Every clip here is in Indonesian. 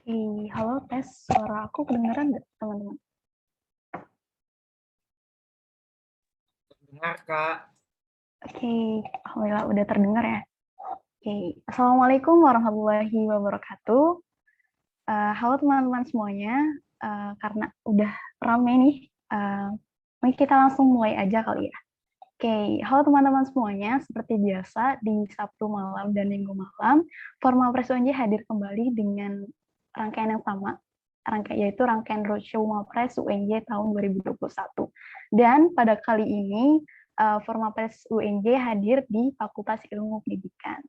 Oke, halo tes suara aku kedengeran nggak teman-teman? Dengar, Kak. Oke, alhamdulillah udah terdengar ya. Oke, assalamualaikum warahmatullahi wabarakatuh. Halo teman-teman semuanya. Karena udah rame nih, mungkin kita langsung mulai aja kali ya. Oke, halo teman-teman semuanya. Seperti biasa di Sabtu malam dan Minggu malam, Forma Pres UNJ hadir kembali dengan rangkaian yang sama, yaitu rangkaian Roadshow Mapres UNJ tahun 2021. Dan pada kali ini, Forma Pres UNJ hadir di Fakultas Ilmu Pendidikan.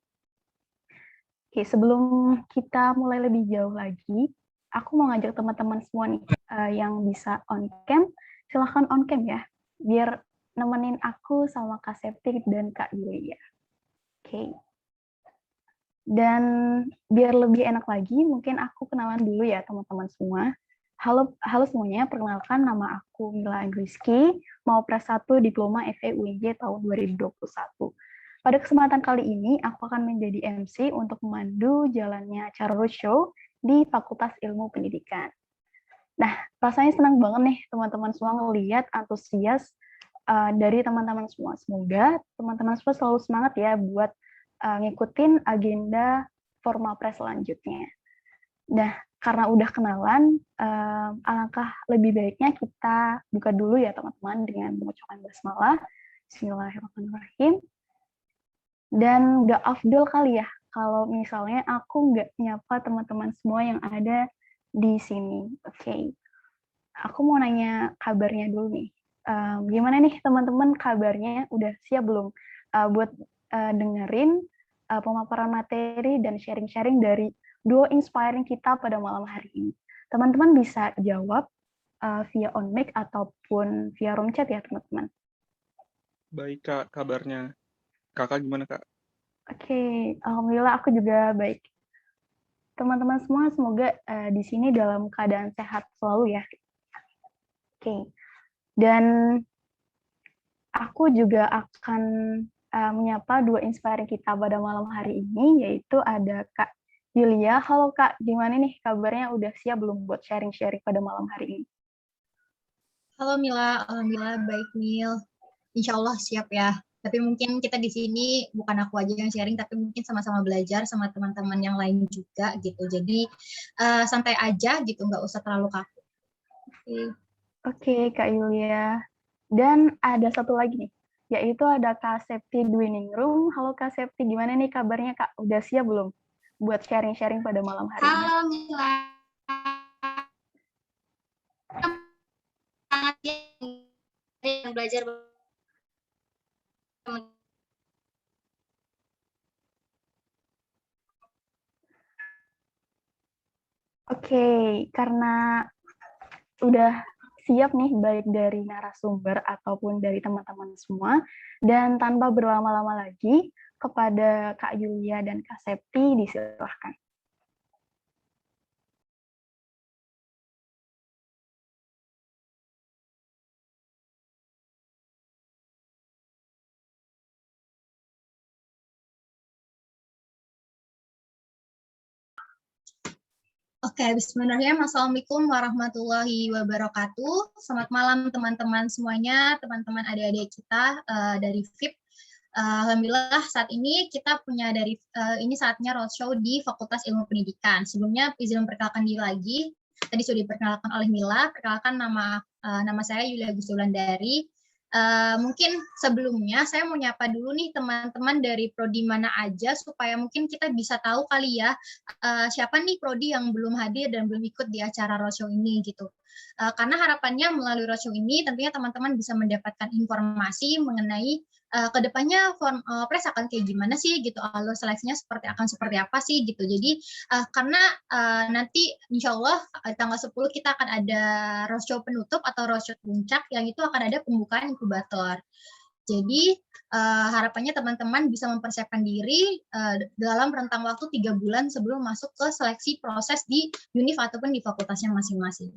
Oke, sebelum kita mulai lebih jauh lagi, aku mau ngajak teman-teman semua nih yang bisa on cam, silahkan on cam ya, biar nemenin aku sama Kak Septi dan Kak Yulia. Oke. Dan biar lebih enak lagi, mungkin aku kenalan dulu ya teman-teman semua. Halo semuanya, perkenalkan nama aku Mila Andriski, mau Pres 1 Diploma FE UNJ tahun 2021. Pada kesempatan kali ini, aku akan menjadi MC untuk memandu jalannya acara roadshow di Fakultas Ilmu Pendidikan. Nah, rasanya senang banget nih teman-teman semua ngelihat antusias dari teman-teman semua. Semoga teman-teman semua selalu semangat ya buat ngikutin agenda Forma Pres selanjutnya. Nah, karena udah kenalan, alangkah lebih baiknya kita buka dulu ya teman-teman dengan mengucapkan basmalah. Bismillahirrahmanirrahim. Dan nggak afdol kali ya kalau misalnya aku nggak nyapa teman-teman semua yang ada di sini. Oke. Aku mau nanya kabarnya dulu nih. Gimana nih teman-teman kabarnya? Udah siap belum buat dengerin pemaparan materi dan sharing-sharing dari duo inspiring kita pada malam hari ini? Teman-teman bisa jawab via on mic ataupun via room chat ya teman-teman. Baik, Kak, kabarnya. Kakak gimana, Kak? Oke, alhamdulillah aku juga baik. Teman-teman semua semoga di sini dalam keadaan sehat selalu ya. Oke. Dan aku juga akan menyapa dua inspiring kita pada malam hari ini, yaitu ada Kak Yulia. Halo Kak, gimana nih kabarnya? Udah siap belum buat sharing-sharing pada malam hari ini? Halo Mila, alhamdulillah baik Mil. Insya Allah siap ya. Tapi mungkin kita di sini bukan aku aja yang sharing, tapi mungkin sama-sama belajar sama teman-teman yang lain juga gitu. Jadi santai aja gitu, nggak usah terlalu kaku. Oke, Kak Yulia. Dan ada satu lagi nih, yaitu ada Kak Septi Dwining Room. Halo Kak Septi, gimana nih kabarnya Kak? Udah siap belum buat sharing-sharing pada malam hari ini? Halo Mila. Sangat yang belajar. Oke, karena udah siap nih baik dari narasumber ataupun dari teman-teman semua, dan tanpa berlama-lama lagi, kepada Kak Yulia dan Kak Septi disilahkan. Oke, bismillahirrahmanirrahim. Assalamualaikum warahmatullahi wabarakatuh. Selamat malam teman-teman semuanya, teman-teman adik-adik kita dari FIP. Alhamdulillah saat ini kita punya ini saatnya roadshow di Fakultas Ilmu Pendidikan. Sebelumnya izin memperkenalkan diri lagi. Tadi sudah diperkenalkan oleh Mila. Perkenalkan nama saya Yulia Gusti Wulandari. Mungkin sebelumnya saya mau nyapa dulu nih teman-teman dari prodi mana aja supaya mungkin kita bisa tahu kali ya siapa nih prodi yang belum hadir dan belum ikut di acara roadshow ini gitu. Karena harapannya melalui roadshow ini tentunya teman-teman bisa mendapatkan informasi mengenai kedepannya Pres akan kayak gimana sih gitu, alur seleksinya seperti apa sih gitu. Jadi karena nanti insya Allah tanggal 10 kita akan ada roadshow penutup atau roadshow puncak yang itu akan ada pembukaan inkubator. Jadi harapannya teman-teman bisa mempersiapkan diri dalam rentang waktu 3 bulan sebelum masuk ke seleksi proses di univ ataupun di fakultasnya masing-masing.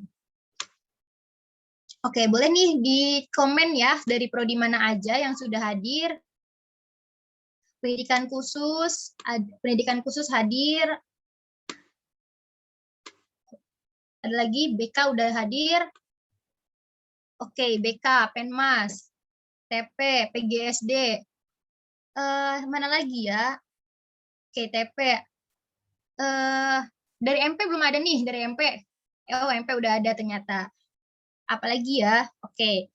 Oke, boleh nih di komen ya dari prodi mana aja yang sudah hadir. Pendidikan khusus hadir. Ada lagi, BK udah hadir. Oke, BK, Penmas, TP, PGSD. Mana lagi ya? Oke, TP. Dari MP belum ada nih, dari MP. Oh, MP udah ada ternyata. Apalagi ya? Oke.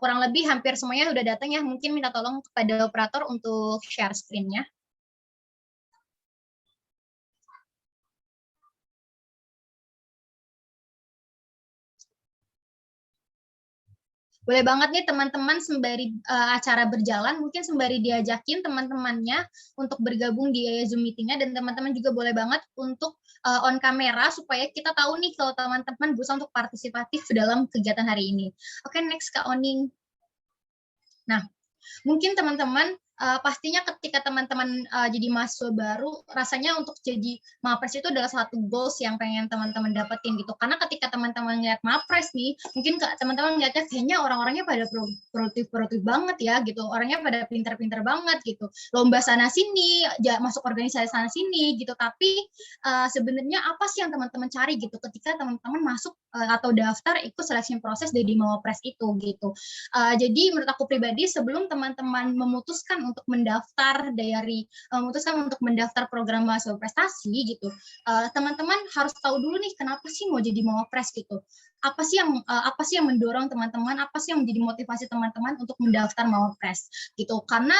Kurang lebih hampir semuanya udah datang ya. Mungkin minta tolong kepada operator untuk share screen-nya. Boleh banget nih teman-teman sembari acara berjalan, mungkin sembari diajakin teman-temannya untuk bergabung di Zoom meeting-nya, dan teman-teman juga boleh banget untuk on kamera supaya kita tahu nih kalau teman-teman berusaha untuk partisipatif dalam kegiatan hari ini. Oke, next Kak Oning. Nah, mungkin teman-teman pastinya ketika teman-teman jadi mahasiswa baru, rasanya untuk jadi Mapres itu adalah satu goals yang pengen teman-teman dapetin gitu. Karena ketika teman-teman lihat Mapres nih, mungkin teman-teman lihatnya kayaknya orang-orangnya pada produktif banget ya gitu. Orangnya pada pinter-pinter banget gitu. Lomba sana sini, masuk organisasi sana sini gitu. Tapi sebenarnya apa sih yang teman-teman cari gitu ketika teman-teman masuk atau daftar ikut seleksi proses dari Mapres itu gitu. Jadi menurut aku pribadi, sebelum teman-teman memutuskan untuk mendaftar program mahasiswa prestasi gitu, teman-teman harus tahu dulu nih kenapa sih mau jadi Mawapres gitu. Apa sih yang mendorong teman-teman, apa sih yang menjadi motivasi teman-teman untuk mendaftar Mawapres gitu. Karena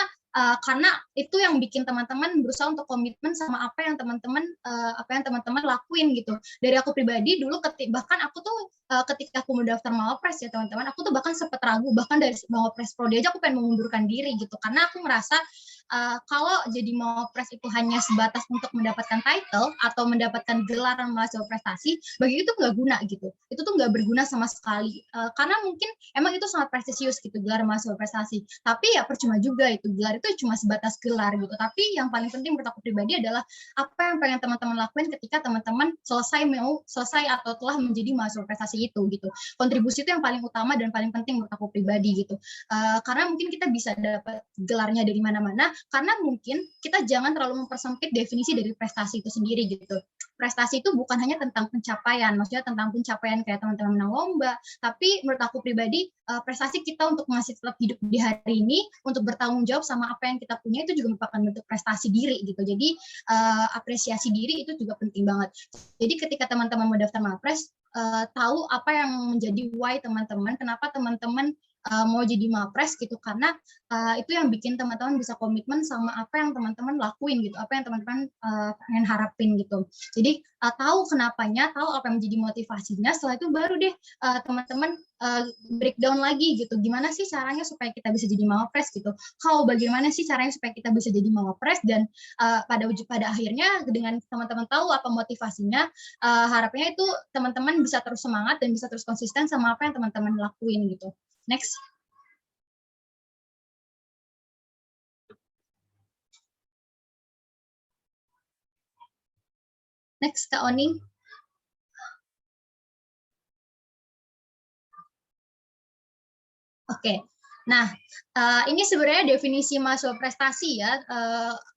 itu yang bikin teman-teman berusaha untuk komitmen sama apa yang teman-teman lakuin gitu. Dari aku pribadi dulu bahkan aku tuh ketika aku mendaftar Mawapres ya teman-teman, aku tuh bahkan sempat ragu, bahkan dari Mawapres Prodi aja aku pengen mengundurkan diri gitu, karena aku merasa kalau jadi Mawapres itu hanya sebatas untuk mendapatkan title atau mendapatkan gelar mahasiswa prestasi, bagi itu nggak guna gitu. Itu tuh nggak berguna sama sekali. Karena mungkin emang itu sangat prestisius gitu, gelar mahasiswa prestasi. Tapi ya percuma juga itu, gelar itu cuma sebatas gelar gitu. Tapi yang paling penting menurut aku pribadi adalah apa yang pengen teman-teman lakuin ketika teman-teman selesai atau telah menjadi mahasiswa prestasi itu gitu. Kontribusi itu yang paling utama dan paling penting menurut aku pribadi gitu. Karena mungkin kita bisa dapat gelarnya dari mana-mana, karena mungkin kita jangan terlalu mempersempit definisi dari prestasi itu sendiri gitu. Prestasi itu bukan hanya tentang pencapaian, maksudnya tentang pencapaian kayak teman-teman menang lomba, tapi menurut aku pribadi prestasi kita untuk masih tetap hidup di hari ini, untuk bertanggung jawab sama apa yang kita punya, itu juga merupakan bentuk prestasi diri gitu. Jadi apresiasi diri itu juga penting banget. Jadi ketika teman-teman mau daftar Mapres, tahu apa yang menjadi why teman-teman, kenapa teman-teman mau jadi Mapres gitu, karena itu yang bikin teman-teman bisa komitmen sama apa yang teman-teman lakuin gitu, apa yang teman-teman pengen harapin gitu. Jadi tahu kenapanya, tahu apa yang menjadi motivasinya, setelah itu baru deh teman-teman breakdown lagi gitu, gimana sih caranya supaya kita bisa jadi Mapres gitu, bagaimana sih caranya supaya kita bisa jadi Mapres, dan pada akhirnya dengan teman-teman tahu apa motivasinya, harapannya itu teman-teman bisa terus semangat dan bisa terus konsisten sama apa yang teman-teman lakuin gitu. Next. Next, Kak Oning. Oke. Nah, ini sebenarnya definisi mahasiswa prestasi ya.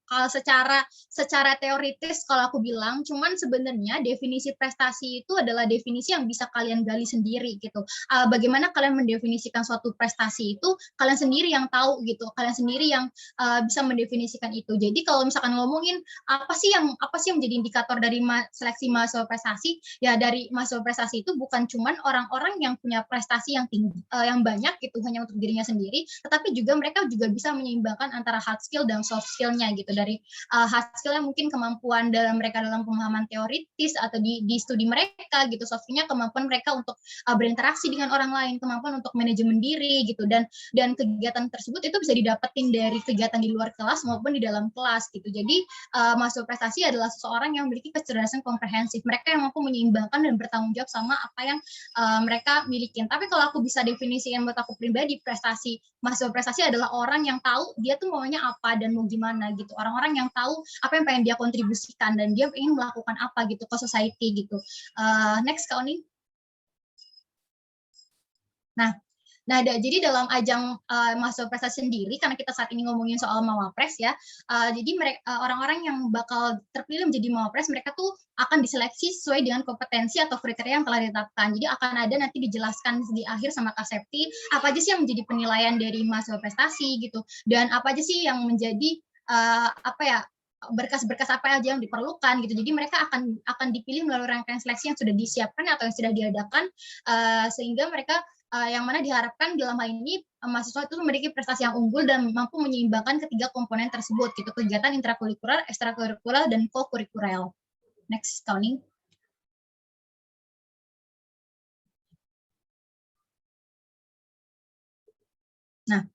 Kalau secara teoritis kalau aku bilang, cuman sebenarnya definisi prestasi itu adalah definisi yang bisa kalian gali sendiri gitu. Bagaimana kalian mendefinisikan suatu prestasi itu, kalian sendiri yang tahu gitu. Kalian sendiri yang bisa mendefinisikan itu. Jadi kalau misalkan ngomongin apa sih yang menjadi indikator dari seleksi mahasiswa prestasi, ya dari mahasiswa prestasi itu bukan cuman orang-orang yang punya prestasi yang tinggi, yang banyak gitu hanya untuk dirinya sendiri, tetapi juga mereka juga bisa menyeimbangkan antara hard skill dan soft skill-nya gitu. Dari hard skill-nya mungkin kemampuan mereka dalam pemahaman teoritis atau di studi mereka gitu, soft skill-nya kemampuan mereka untuk berinteraksi dengan orang lain, kemampuan untuk manajemen diri gitu, dan kegiatan tersebut itu bisa didapetin dari kegiatan di luar kelas maupun di dalam kelas gitu. Jadi mahasiswa prestasi adalah seseorang yang memiliki kecerdasan komprehensif, mereka yang mampu menyeimbangkan dan bertanggung jawab sama apa yang mereka milikin. Tapi kalau aku bisa definisikan buat aku pribadi, mahasiswa prestasi adalah orang yang tahu dia tuh maunya apa dan mau gimana gitu. Orang-orang yang tahu apa yang pengen dia kontribusikan dan dia ingin melakukan apa gitu ke society gitu. Next, Kak Oni. Nah, Nah, jadi dalam ajang mahasiswa prestasi sendiri, karena kita saat ini ngomongin soal Mawapres ya, jadi orang-orang yang bakal terpilih menjadi Mawapres, mereka tuh akan diseleksi sesuai dengan kompetensi atau kriteria yang telah ditetapkan. Jadi akan ada nanti dijelaskan di akhir sama Kak Septi, apa aja sih yang menjadi penilaian dari mahasiswa prestasi gitu, dan apa aja sih yang menjadi berkas-berkas apa aja yang diperlukan gitu. Jadi mereka akan dipilih melalui rangkaian seleksi yang sudah disiapkan atau yang sudah diadakan, sehingga mereka yang mana diharapkan dalam hal ini mahasiswa itu memiliki prestasi yang unggul dan mampu menyeimbangkan ketiga komponen tersebut gitu, kegiatan intrakurikuler, ekstrakurikuler, dan co-kurikuler. Next, Tony. Nah,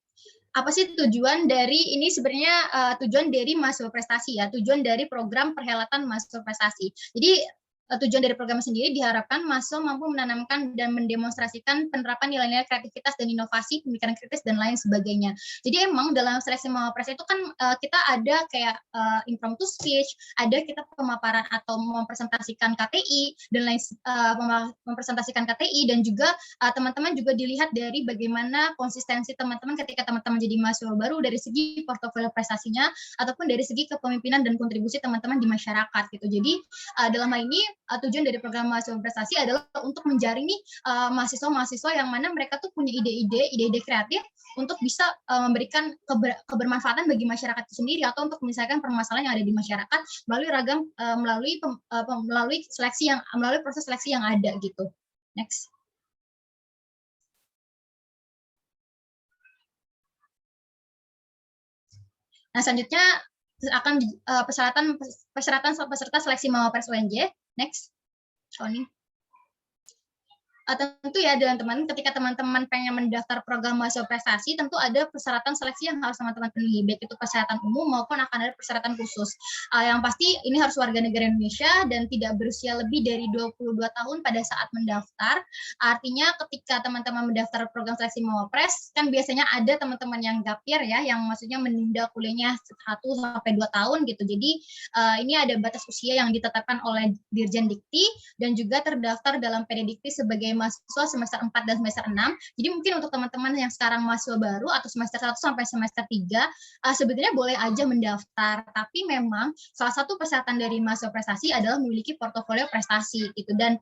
apa sih tujuan dari ini sebenarnya tujuan dari mahasiswa prestasi ya, tujuan dari program perhelatan mahasiswa prestasi. Jadi tujuan dari program sendiri diharapkan mahasiswa mampu menanamkan dan mendemonstrasikan penerapan nilai-nilai kreativitas dan inovasi, pemikiran kritis dan lain sebagainya. Jadi emang dalam seleksi Mawapres itu kan kita ada kayak impromptu speech, ada kita pemaparan atau mempresentasikan KTI dan lain mempresentasikan KTI, dan juga teman-teman juga dilihat dari bagaimana konsistensi teman-teman ketika teman-teman jadi mahasiswa baru dari segi portofolio prestasinya ataupun dari segi kepemimpinan dan kontribusi teman-teman di masyarakat gitu. Jadi dalam hal ini tujuan dari program mahasiswa prestasi adalah untuk menjaring nih mahasiswa-mahasiswa yang mana mereka tuh punya ide-ide kreatif untuk bisa memberikan kebermanfaatan bagi masyarakat itu sendiri atau untuk menyelesaikan permasalahan yang ada di masyarakat melalui proses seleksi yang ada gitu. Next. Nah, selanjutnya akan persyaratan peserta seleksi Mawapres UNJ. Next, Sony. Tentu ya teman-teman, ketika teman-teman pengen mendaftar program mahasiswa prestasi, tentu ada persyaratan seleksi yang harus teman-teman penuhi, baik itu persyaratan umum maupun akan ada persyaratan khusus. Yang pasti ini harus warga negara Indonesia dan tidak berusia lebih dari 22 tahun pada saat mendaftar. Artinya ketika teman-teman mendaftar program seleksi Mawapres, kan biasanya ada teman-teman yang gapir ya, yang maksudnya menunda kuliahnya 1 sampai 2 tahun gitu. Jadi ini ada batas usia yang ditetapkan oleh Dirjen Dikti dan juga terdaftar dalam PD Dikti sebagai mahasiswa semester 4 dan semester 6. Jadi mungkin untuk teman-teman yang sekarang mahasiswa baru atau semester 1 sampai semester 3, sebetulnya boleh aja mendaftar. Tapi memang salah satu persyaratan dari mahasiswa prestasi adalah memiliki portofolio prestasi gitu. Dan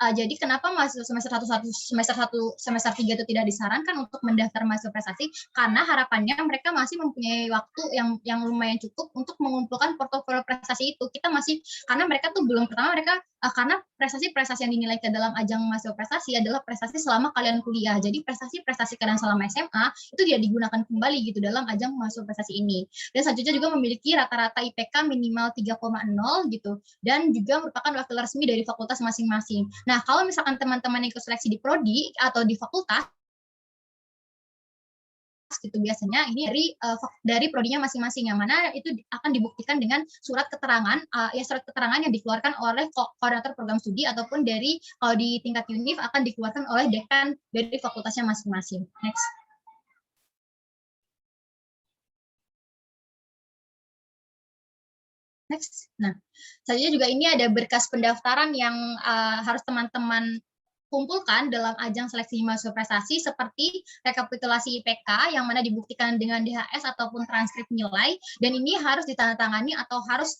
jadi kenapa mahasiswa semester 1 semester 3 itu tidak disarankan untuk mendaftar mahasiswa prestasi? Karena harapannya mereka masih mempunyai waktu yang lumayan cukup untuk mengumpulkan portofolio prestasi itu. Karena mereka tuh belum, pertama mereka karena prestasi-prestasi yang dinilai ke dalam ajang mahasiswa prestasi adalah prestasi selama kalian kuliah. Jadi prestasi-prestasi kalian selama SMA itu tidak digunakan kembali gitu dalam ajang mahasiswa prestasi ini. Dan selanjutnya juga memiliki rata-rata IPK minimal 3,0 gitu, dan juga merupakan wakil resmi dari fakultas masing-masing. Nah, kalau misalkan teman-teman ikut seleksi di prodi atau di fakultas gitu, biasanya ini dari prodinya masing-masing, yang mana itu akan dibuktikan dengan surat keterangan yang dikeluarkan oleh koordinator program studi ataupun dari kalau di tingkat univ akan dikeluarkan oleh dekan dari fakultasnya masing-masing. Next. Next. Nah, selanjutnya juga ini ada berkas pendaftaran yang harus teman-teman kumpulkan dalam ajang seleksi mahasiswa prestasi, seperti rekapitulasi IPK yang mana dibuktikan dengan DHS ataupun transkrip nilai, dan ini harus ditandatangani atau harus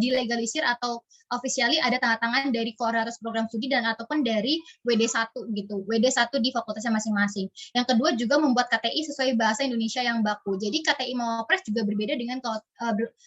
dilegalisir atau officially ada tanda tangan dari koordinator program studi dan ataupun dari WD1 gitu, WD1 di fakultasnya masing-masing. Yang kedua juga membuat KTI sesuai bahasa Indonesia yang baku. Jadi KTI Mawapres juga berbeda dengan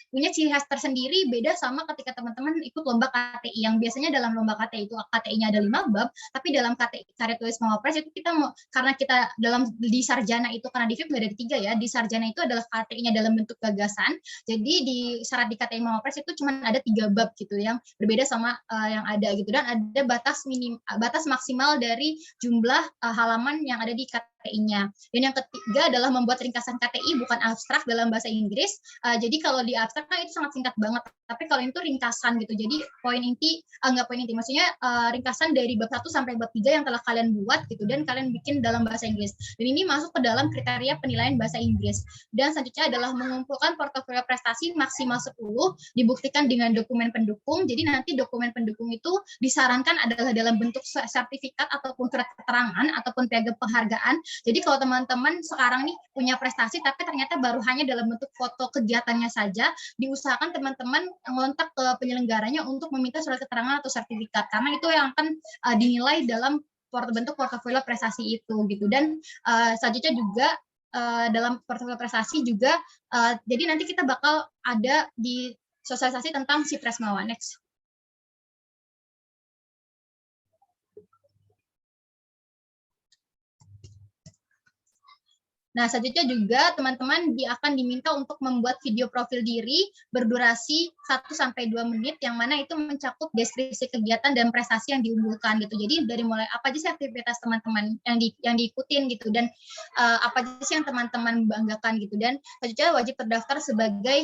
punya ciri khas tersendiri, beda sama ketika teman-teman ikut lomba KTI, yang biasanya dalam lomba KTI itu KTI-nya ada 5 bab, tapi dalam karya tulis Mawapres itu kita karena kita di sarjana itu, karena di FIP nggak ada 3 ya, di sarjana itu adalah KTI-nya dalam bentuk gagasan, jadi di syarat di KTI Mawapres itu cuma ada 3 bab gitu, yang berbeda sama yang ada gitu, dan ada batas maksimal dari jumlah halaman yang ada di KTI KTI-nya. Dan yang ketiga adalah membuat ringkasan KTI bukan abstrak dalam bahasa Inggris. Jadi kalau di abstrak kan itu sangat singkat banget, tapi kalau itu ringkasan gitu. Jadi poin inti, enggak poin inti, maksudnya ringkasan dari bab 1 sampai bab 3 yang telah kalian buat gitu dan kalian bikin dalam bahasa Inggris. Dan ini masuk ke dalam kriteria penilaian bahasa Inggris. Dan selanjutnya adalah mengumpulkan portofolio prestasi maksimal 10, dibuktikan dengan dokumen pendukung. Jadi nanti dokumen pendukung itu disarankan adalah dalam bentuk sertifikat ataupun surat keterangan ataupun piagam penghargaan. Jadi kalau teman-teman sekarang nih punya prestasi tapi ternyata baru hanya dalam bentuk foto kegiatannya saja, diusahakan teman-teman ngontak ke penyelenggaranya untuk meminta surat keterangan atau sertifikat, karena itu yang akan dinilai dalam bentuk portofolio prestasi itu gitu. Dan selanjutnya juga dalam portofolio prestasi juga jadi nanti kita bakal ada di sosialisasi tentang si Presmawa. Next. Nah, selanjutnya juga teman-teman akan diminta untuk membuat video profil diri berdurasi 1-2 menit, yang mana itu mencakup deskripsi kegiatan dan prestasi yang diunggulkan gitu. Jadi dari mulai apa aja sih aktivitas teman-teman yang diikutin gitu, dan apa aja sih yang teman-teman banggakan gitu. Dan selanjutnya wajib terdaftar sebagai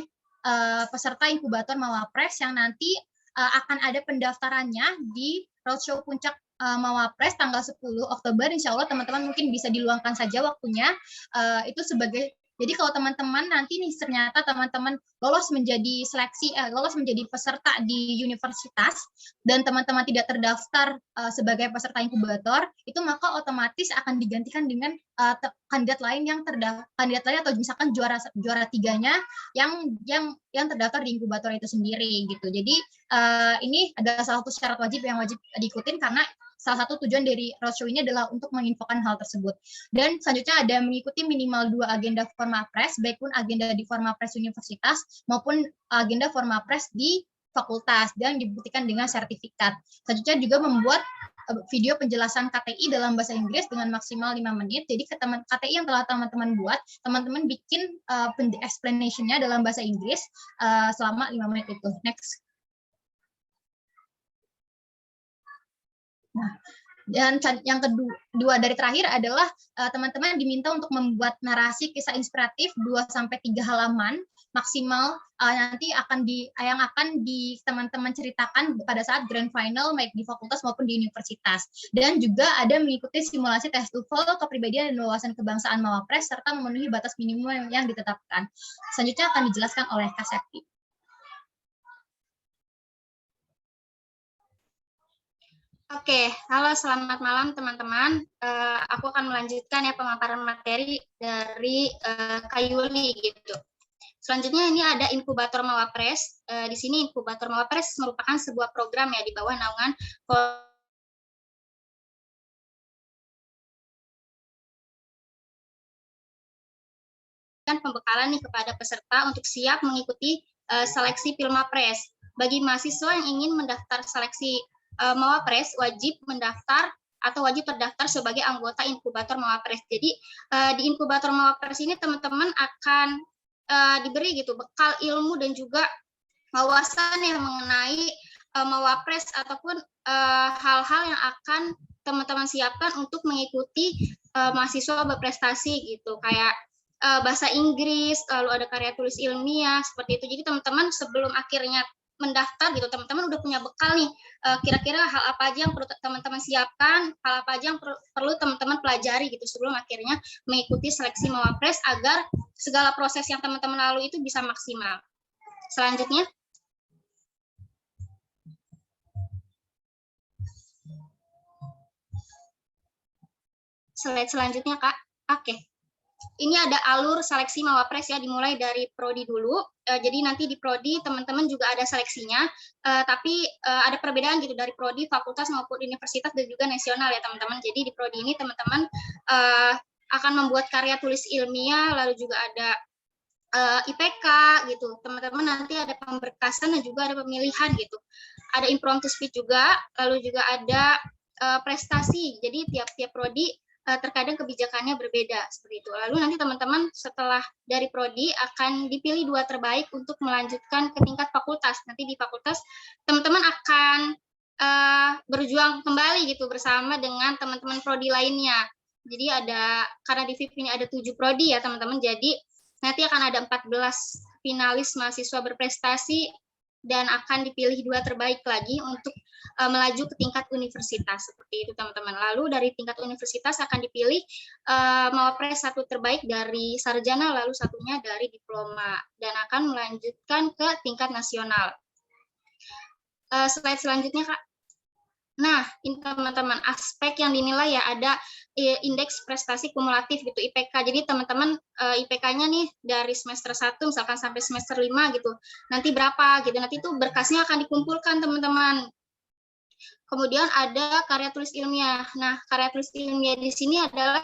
peserta inkubator Mawapres yang nanti akan ada pendaftarannya di Roadshow Puncak Mawapres tanggal 10 Oktober. Insya Allah teman-teman mungkin bisa diluangkan saja waktunya. Itu sebagai, jadi kalau teman-teman nanti nih ternyata teman-teman lolos menjadi seleksi, lolos menjadi peserta di universitas dan teman-teman tidak terdaftar sebagai peserta inkubator, itu maka otomatis akan digantikan dengan kandidat lain atau misalkan juara tiganya yang terdaftar di inkubator itu sendiri gitu. Jadi ini adalah salah satu syarat wajib yang wajib diikutin, karena salah satu tujuan dari roadshow ini adalah untuk menginfokan hal tersebut. Dan selanjutnya ada mengikuti minimal 2 agenda Formapres, baik pun agenda di Formapres universitas maupun agenda Formapres di fakultas, dan dibuktikan dengan sertifikat. Selanjutnya juga membuat video penjelasan KTI dalam bahasa Inggris dengan maksimal 5 menit. Jadi KTI yang telah teman-teman buat, teman-teman bikin explanation-nya dalam bahasa Inggris selama 5 menit itu. Next. Nah, dan yang kedua dari terakhir adalah teman-teman diminta untuk membuat narasi kisah inspiratif 2-3 halaman maksimal, nanti yang akan teman-teman ceritakan pada saat grand final baik di fakultas maupun di universitas. Dan juga ada mengikuti simulasi tes TOEFL kepribadian dan wawasan kebangsaan Mawapres serta memenuhi batas minimum yang ditetapkan. Selanjutnya akan dijelaskan oleh Kak Septi. Oke, halo, selamat malam teman-teman. Aku akan melanjutkan ya pemaparan materi dari Kak Yuli gitu. Selanjutnya ini ada inkubator Mawapres. Di sini inkubator Mawapres merupakan sebuah program ya di bawah naungan pembekalan nih kepada peserta untuk siap mengikuti seleksi Pilmapres. Bagi mahasiswa yang ingin mendaftar seleksi Mawapres, wajib mendaftar atau wajib terdaftar sebagai anggota inkubator Mawapres. Jadi di inkubator Mawapres ini teman-teman akan diberi gitu bekal ilmu dan juga wawasan yang mengenai Mawapres ataupun hal-hal yang akan teman-teman siapkan untuk mengikuti mahasiswa berprestasi gitu, kayak bahasa Inggris, lalu ada karya tulis ilmiah seperti itu. Jadi teman-teman sebelum akhirnya mendaftar gitu, teman-teman udah punya bekal nih, kira-kira hal apa aja yang perlu teman-teman siapkan, hal apa aja yang perlu teman-teman pelajari gitu sebelum akhirnya mengikuti seleksi Mawapres, agar segala proses yang teman-teman lalui itu bisa maksimal. Selanjutnya. Slide selanjutnya, Kak. Oke. Ini ada alur seleksi Mawapres ya, dimulai dari prodi dulu. Jadi nanti di prodi teman-teman juga ada seleksinya, tapi ada perbedaan gitu dari prodi, fakultas maupun universitas dan juga nasional ya teman-teman. Jadi di prodi ini teman-teman akan membuat karya tulis ilmiah, lalu juga ada IPK gitu. Teman-teman nanti ada pemberkasan dan juga ada pemilihan gitu. Ada impromptu speech juga, lalu juga ada prestasi. Jadi tiap-tiap prodi terkadang kebijakannya berbeda seperti itu. Lalu nanti teman-teman setelah dari prodi akan dipilih 2 terbaik untuk melanjutkan ke tingkat fakultas. Nanti di fakultas teman-teman akan berjuang kembali gitu bersama dengan teman-teman prodi lainnya. Jadi karena di FIP ini ada 7 prodi ya teman-teman, jadi nanti akan ada 14 finalis mahasiswa berprestasi dan akan dipilih 2 terbaik lagi untuk melaju ke tingkat universitas, seperti itu teman-teman. Lalu dari tingkat universitas akan dipilih mawapres 1 terbaik dari sarjana, lalu satunya dari diploma, dan akan melanjutkan ke tingkat nasional. Slide selanjutnya, Kak. Nah, ini teman-teman, aspek yang dinilai ya ada indeks prestasi kumulatif gitu, IPK. Jadi teman-teman IPK-nya nih dari semester 1 misalkan sampai semester 5 gitu. Nanti berapa gitu. Nanti itu berkasnya akan dikumpulkan teman-teman. Kemudian ada karya tulis ilmiah. Nah, karya tulis ilmiah di sini adalah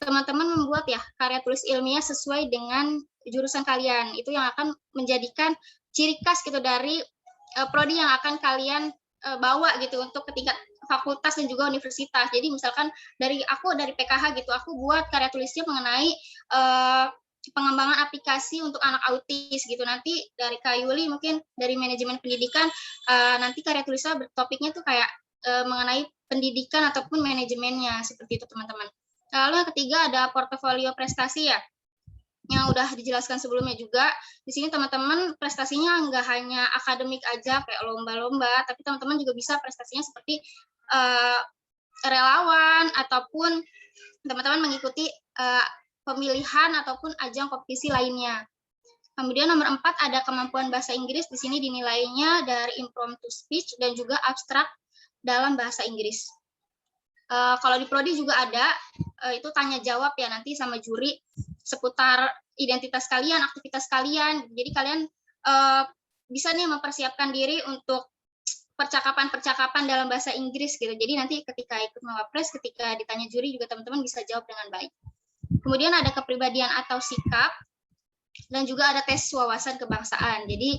teman-teman membuat ya karya tulis ilmiah sesuai dengan jurusan kalian. Itu yang akan menjadikan ciri khas gitu dari prodi yang akan kalian bawa gitu untuk ke tingkat fakultas dan juga universitas. Jadi misalkan dari PKH gitu, aku buat karya tulisnya mengenai pengembangan aplikasi untuk anak autis gitu. Nanti dari Kak Yuli mungkin dari manajemen pendidikan, nanti karya tulisnya topiknya tuh kayak mengenai pendidikan ataupun manajemennya, seperti itu teman-teman. Lalu yang ketiga ada portofolio prestasi ya, yang udah dijelaskan sebelumnya juga. Di sini teman-teman prestasinya nggak hanya akademik aja kayak lomba-lomba, tapi teman-teman juga bisa prestasinya seperti relawan ataupun teman-teman mengikuti pemilihan ataupun ajang kompetisi lainnya. Kemudian nomor 4 ada kemampuan bahasa Inggris. Di sini dinilainya dari impromptu speech dan juga abstrak dalam bahasa Inggris. Kalau di prodi juga ada itu tanya jawab ya nanti sama juri seputar identitas kalian, aktivitas kalian. Jadi kalian bisa nih mempersiapkan diri untuk percakapan-percakapan dalam bahasa Inggris gitu. Jadi nanti ketika ikut mawapres, ketika ditanya juri juga teman-teman bisa jawab dengan baik. Kemudian ada kepribadian atau sikap dan juga ada tes wawasan kebangsaan. Jadi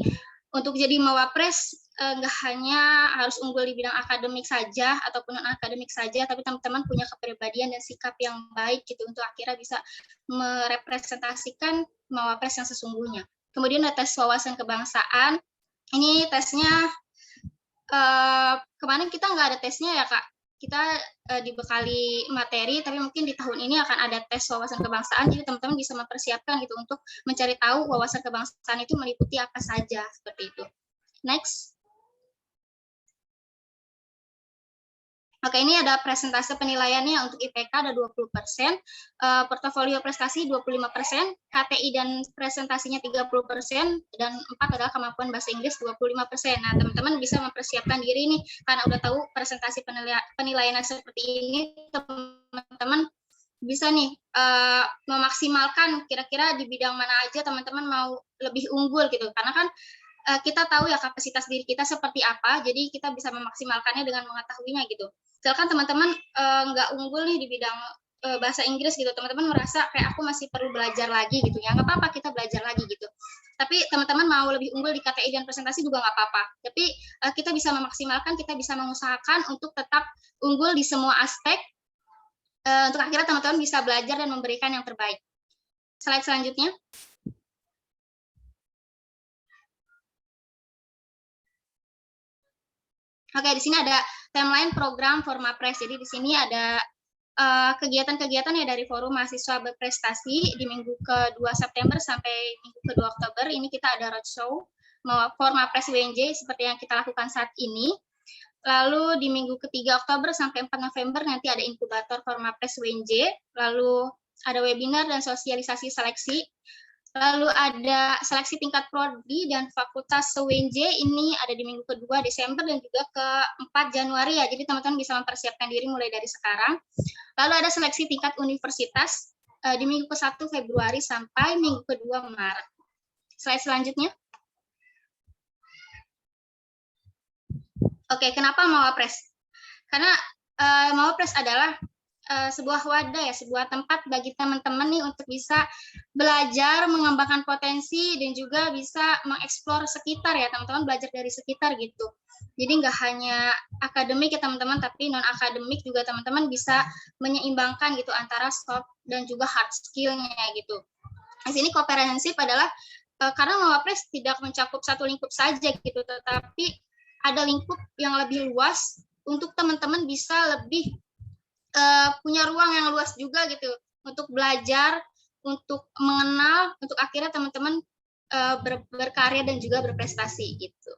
untuk jadi mawapres nggak hanya harus unggul di bidang akademik saja ataupun non akademik saja, tapi teman-teman punya kepribadian dan sikap yang baik gitu untuk akhirnya bisa merepresentasikan mawapres yang sesungguhnya. Kemudian ada tes wawasan kebangsaan. Ini tesnya kemarin kita nggak ada tesnya ya Kak. Kita dibekali materi, tapi mungkin di tahun ini akan ada tes wawasan kebangsaan, jadi teman-teman bisa mempersiapkan gitu untuk mencari tahu wawasan kebangsaan itu meliputi apa saja, seperti itu. Next. Oke, ini ada presentase penilaiannya. Untuk IPK ada 20%, portofolio prestasi 25%, KTI dan presentasinya 30%, dan 4 adalah kemampuan bahasa Inggris 25%. Nah, teman-teman bisa mempersiapkan diri nih, karena udah tahu presentasi penilaiannya seperti ini, teman-teman bisa nih memaksimalkan kira-kira di bidang mana aja teman-teman mau lebih unggul gitu. Karena kan kita tahu ya kapasitas diri kita seperti apa, jadi kita bisa memaksimalkannya dengan mengetahuinya gitu. Misalkan teman-teman nggak unggul nih di bidang bahasa Inggris gitu, teman-teman merasa kayak aku masih perlu belajar lagi gitu ya, nggak apa-apa kita belajar lagi gitu. Tapi teman-teman mau lebih unggul di KTI dan presentasi juga nggak apa-apa. Tapi kita bisa memaksimalkan, kita bisa mengusahakan untuk tetap unggul di semua aspek, untuk akhirnya teman-teman bisa belajar dan memberikan yang terbaik. Slide selanjutnya. Oke, di sini ada timeline program Formapres. Jadi di sini ada kegiatan-kegiatan ya dari Forum Mahasiswa Berprestasi di minggu ke-2 September sampai minggu ke-2 Oktober. Ini kita ada roadshow Formapres WNJ seperti yang kita lakukan saat ini. Lalu di minggu ke-3 Oktober sampai 4 November nanti ada inkubator Formapres WNJ. Lalu ada webinar dan sosialisasi seleksi. Lalu ada seleksi tingkat prodi dan fakultas WNJ, ini ada di minggu ke-2 Desember dan juga ke-4 Januari ya. Jadi teman-teman bisa mempersiapkan diri mulai dari sekarang. Lalu ada seleksi tingkat universitas di minggu ke-1 Februari sampai minggu ke-2 Maret. Slide selanjutnya. Oke, kenapa mawapres? Karena mawapres adalah sebuah wadah ya, sebuah tempat bagi teman-teman nih untuk bisa belajar, mengembangkan potensi, dan juga bisa mengeksplor sekitar ya, teman-teman belajar dari sekitar gitu. Jadi nggak hanya akademik ya teman-teman, tapi non-akademik juga teman-teman bisa menyeimbangkan gitu antara soft dan juga hard skill-nya gitu. Di sini komprehensif adalah karena mawapres tidak mencakup satu lingkup saja gitu, tetapi ada lingkup yang lebih luas untuk teman-teman bisa lebih punya ruang yang luas juga gitu untuk belajar, untuk mengenal, untuk akhirnya teman-teman berkarya dan juga berprestasi gitu.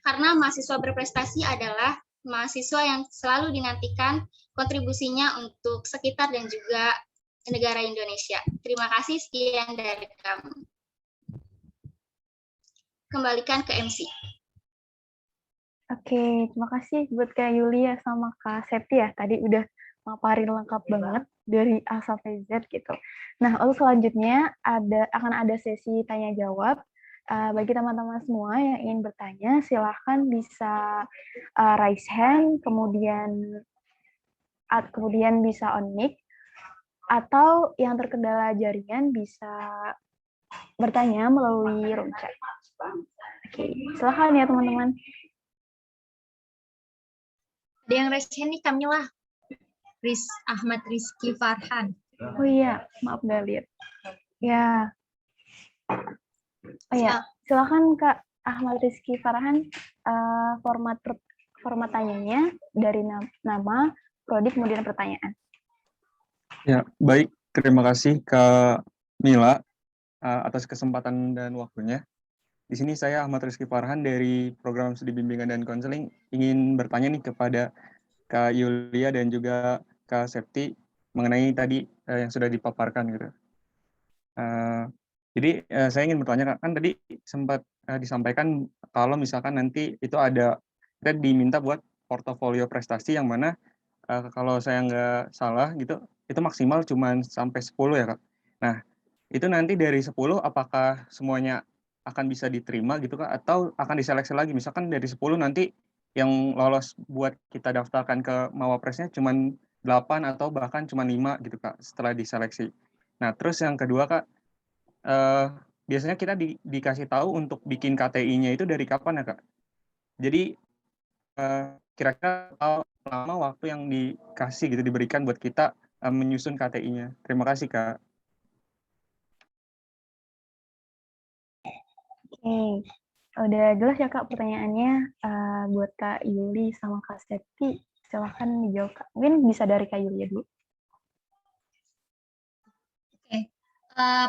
Karena mahasiswa berprestasi adalah mahasiswa yang selalu dinantikan kontribusinya untuk sekitar dan juga negara Indonesia. Terima kasih, sekian dari kami. Kembalikan ke MC. Oke, terima kasih buat Kak Yulia sama Kak Septi ya. Tadi udah maparin lengkap banget dari A sampai Z gitu. Nah, untuk selanjutnya akan ada sesi tanya jawab. Bagi teman-teman semua yang ingin bertanya, silahkan bisa raise hand, kemudian bisa on mic, atau yang terkendala jaringan bisa bertanya melalui room chat. Oke, silahkan ya teman-teman. Ada yang raise hand nih, Kamila. Ahmad Rizky Farhan. Oh iya, maaf nggak lihat. Ya. Oh iya, silakan Kak Ahmad Rizky Farhan, format tanyanya dari nama, prodi, kemudian pertanyaan. Ya, baik. Terima kasih Kak Mila atas kesempatan dan waktunya. Di sini saya Ahmad Rizky Farhan dari Program Studi Bimbingan dan Konseling ingin bertanya nih kepada Kak Yulia dan juga Kak Septi mengenai tadi yang sudah dipaparkan gitu. Jadi saya ingin bertanya, kan tadi sempat disampaikan kalau misalkan nanti itu ada, kita diminta buat portofolio prestasi yang mana kalau saya nggak salah gitu, itu maksimal cuma sampai 10 ya Kak. Nah, itu nanti dari 10 apakah semuanya akan bisa diterima gitu Kak, atau akan diseleksi lagi? Misalkan dari 10 nanti yang lolos buat kita daftarkan ke Mawapresnya cuma 8 atau bahkan cuma 5 gitu Kak, setelah diseleksi. Nah, terus yang kedua Kak, biasanya kita dikasih tahu untuk bikin KTI-nya itu dari kapan ya Kak? Jadi kira-kira lama waktu yang dikasih gitu, diberikan buat kita menyusun KTI-nya. Terima kasih Kak. Oke, udah jelas ya Kak pertanyaannya. Buat Kak Yuli sama Kak Septi, silahkan dijawab Kak. Mungkin bisa dari Kak Yuli dulu.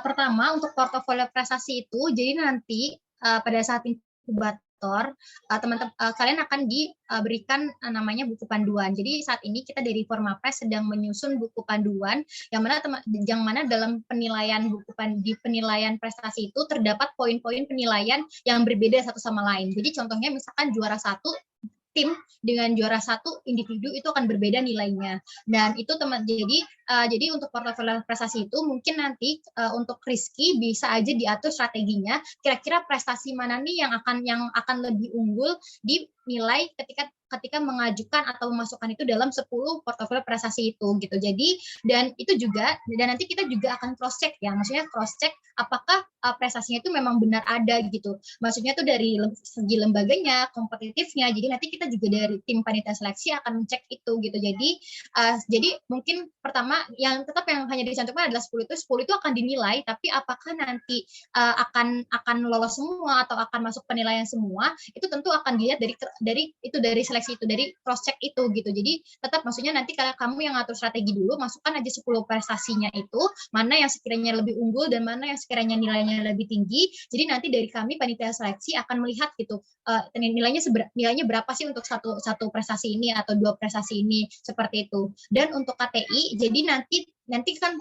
Pertama, untuk portofolio prestasi itu, jadi nanti pada saat inkubator, kalian akan diberikan namanya buku panduan. Jadi saat ini kita dari Formapres sedang menyusun buku panduan, yang mana dalam penilaian di penilaian prestasi itu terdapat poin-poin penilaian yang berbeda satu sama lain. Jadi contohnya misalkan juara 1 tim dengan juara 1 individu itu akan berbeda nilainya. Dan itu jadi untuk portofolio prestasi itu mungkin nanti untuk Rizky bisa aja diatur strateginya. Kira-kira prestasi mana nih yang akan lebih unggul dinilai ketika mengajukan atau memasukkan itu dalam 10 portofolio prestasi itu gitu. Jadi dan nanti kita juga akan cross check ya. Maksudnya cross check apakah prestasinya itu memang benar ada gitu. Maksudnya tuh dari segi lembaganya, kompetitifnya. Jadi nanti kita juga dari tim panitia seleksi akan mencek itu gitu. Jadi mungkin pertama yang hanya dicantumkan adalah 10 itu akan dinilai, tapi apakah nanti akan lolos semua atau akan masuk penilaian semua, itu tentu akan dilihat dari seleksi itu, dari cross check itu gitu. Jadi tetap maksudnya nanti kalau kamu yang ngatur strategi dulu, masukkan aja 10 prestasinya itu, mana yang sekiranya lebih unggul dan mana yang sekiranya nilainya lebih tinggi. Jadi nanti dari kami panitia seleksi akan melihat gitu nilainya berapa sih untuk satu prestasi ini atau 2 prestasi ini, seperti itu. Dan untuk KTI, jadi nanti kan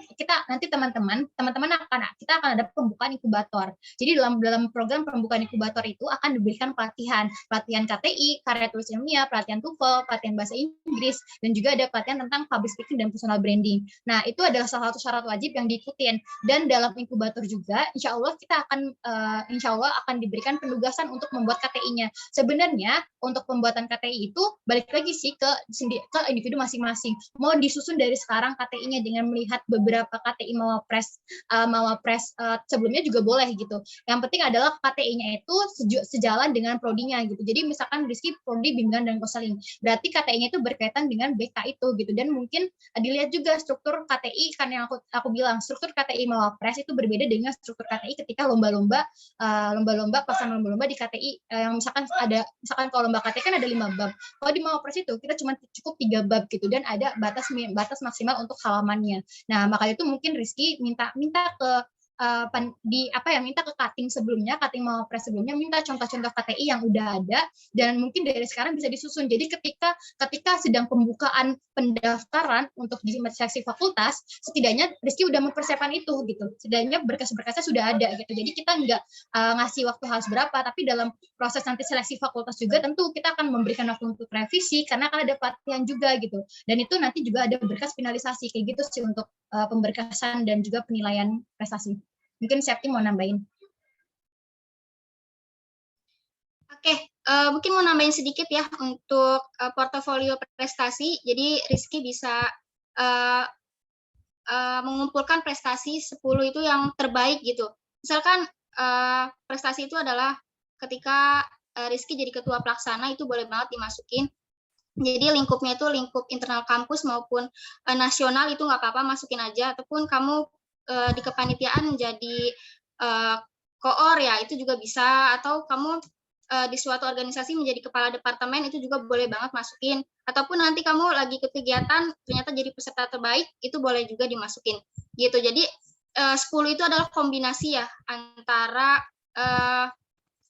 teman-teman kita akan ada pembukaan inkubator. Jadi dalam program pembukaan inkubator itu akan diberikan pelatihan KTI, karya tulis ilmiah, pelatihan TOEFL, pelatihan bahasa Inggris, dan juga ada pelatihan tentang public speaking dan personal branding. Nah, itu adalah salah satu syarat wajib yang diikutin. Dan dalam inkubator juga, insya Allah kita akan diberikan penugasan untuk membuat KTI-nya. Sebenarnya untuk pembuatan KTI itu balik lagi sih ke individu masing-masing. Mau disusun dari sekarang KTI-nya dengan melihat beberapa KTI Mawapres sebelumnya juga boleh gitu. Yang penting adalah KTI-nya itu sejalan dengan prodinya gitu. Jadi misalkan Rizky prodi bimbingan dan konseling, berarti KTI-nya itu berkaitan dengan BK itu gitu. Dan mungkin dilihat juga struktur KTI, kan yang aku bilang struktur KTI Mawapres itu berbeda dengan struktur KTI ketika lomba-lomba pelaksanaan lomba-lomba di KTI yang misalkan kalau lomba KTI kan ada 5 bab. Kalau di Mawapres itu kita cuma cukup 3 bab gitu, dan ada batas maksimal untuk halamannya. Nah, makanya itu mungkin Rizky minta ke minta ke cutting sebelumnya, cutting Mawapres sebelumnya, minta contoh-contoh KTI yang udah ada, dan mungkin dari sekarang bisa disusun. Jadi ketika sedang pembukaan pendaftaran untuk di seleksi fakultas, setidaknya Rizky udah mempersiapkan itu gitu. Setidaknya berkas-berkasnya sudah ada gitu. Jadi kita nggak ngasih waktu harus berapa, tapi dalam proses nanti seleksi fakultas juga tentu kita akan memberikan waktu untuk revisi karena akan ada pelatihan juga gitu. Dan itu nanti juga ada berkas finalisasi kayak gitu sih untuk pemberkasan dan juga penilaian prestasi. Mungkin Septi mau nambahin. Oke, mungkin mau nambahin sedikit ya untuk portofolio prestasi. Jadi Rizky bisa mengumpulkan prestasi 10 itu yang terbaik gitu. Misalkan prestasi itu adalah ketika Rizky jadi ketua pelaksana, itu boleh banget dimasukin. Jadi lingkupnya itu lingkup internal kampus maupun nasional, itu nggak apa-apa, masukin aja. Ataupun kamu di kepanitiaan menjadi koor ya, itu juga bisa. Atau kamu di suatu organisasi menjadi kepala departemen, itu juga boleh banget masukin. Ataupun nanti kamu lagi ke kegiatan ternyata jadi peserta terbaik, itu boleh juga dimasukin gitu. Jadi 10 itu adalah kombinasi ya antara